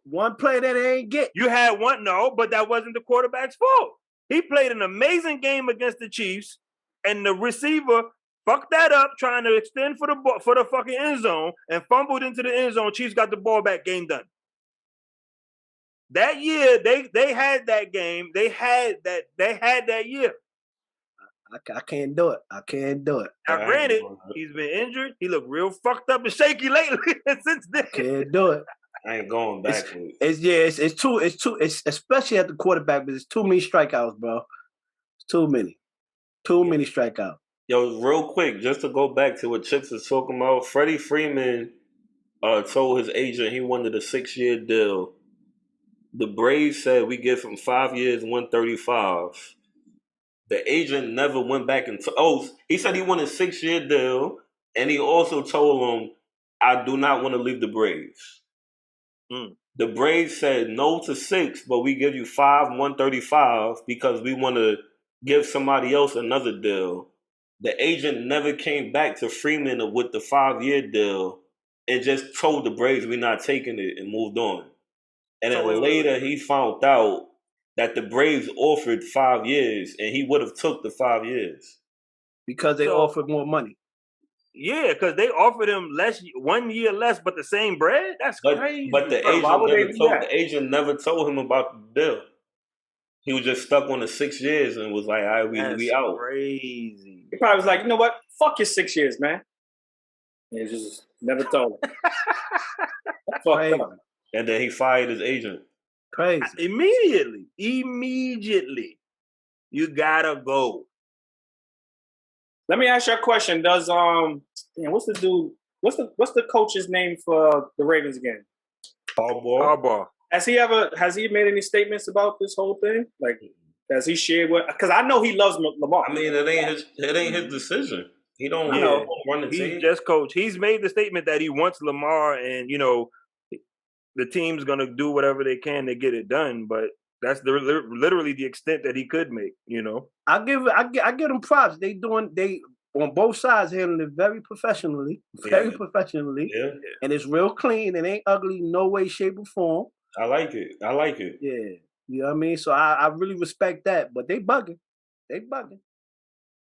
Speaker 2: 1 play that they ain't get.
Speaker 1: You had one, but that wasn't the quarterback's fault. He played an amazing game against the Chiefs, and the receiver fucked that up trying to extend for the fucking end zone and fumbled into the end zone. Chiefs got the ball back, game done. That year, they had that game. They had that year.
Speaker 2: I can't do it.
Speaker 1: Now, granted, he's been injured. He looked real fucked up and shaky lately since then.
Speaker 2: Can't do it.
Speaker 3: I ain't going back.
Speaker 2: It's too, especially at the quarterback, but it's too many strikeouts, bro. It's too many. Too many strikeouts.
Speaker 3: Yo, real quick, just to go back to what Chips is talking about, Freddie Freeman told his agent he wanted a 6-year deal. The Braves said we give him 5 years, 135. The agent never went back and he said he wanted a 6-year deal, and he also told him, I do not want to leave the Braves. The Braves said no to 6, but we give you 5, 135 because we want to give somebody else another deal. The agent never came back to Freeman with the 5-year deal and just told the Braves we're not taking it and moved on. And then later he found out that the Braves offered 5 years, and he would have took the 5 years
Speaker 2: because they offered more money.
Speaker 1: Yeah, because they offered him 1 year less, but the same bread. That's crazy.
Speaker 3: But the agent never told him about the deal. He was just stuck on the 6 years and was like, "All right, we out."
Speaker 1: Crazy.
Speaker 4: He probably was like, you know what? Fuck your 6 years, man. And he just never told him. Fuck up.
Speaker 3: And then he fired his agent.
Speaker 2: Crazy.
Speaker 1: Immediately. You gotta go.
Speaker 4: Let me ask you a question. Does what's the dude? What's the coach's name for the Ravens again?
Speaker 1: Harbaugh.
Speaker 4: Has he made any statements about this whole thing? Like, has he shared what? Because I know he loves Lamar.
Speaker 3: I mean, it ain't his decision. He don't run the team.
Speaker 1: He's just coach. He's made the statement that he wants Lamar, and the team's gonna do whatever they can to get it done. But that's literally the extent that he could make.
Speaker 2: I give them props. They on both sides handling it very professionally,
Speaker 3: Yeah.
Speaker 2: And it's real clean. It ain't ugly, no way, shape, or form.
Speaker 3: I like it.
Speaker 2: Yeah, you know what I mean. So I really respect that. But they bugging.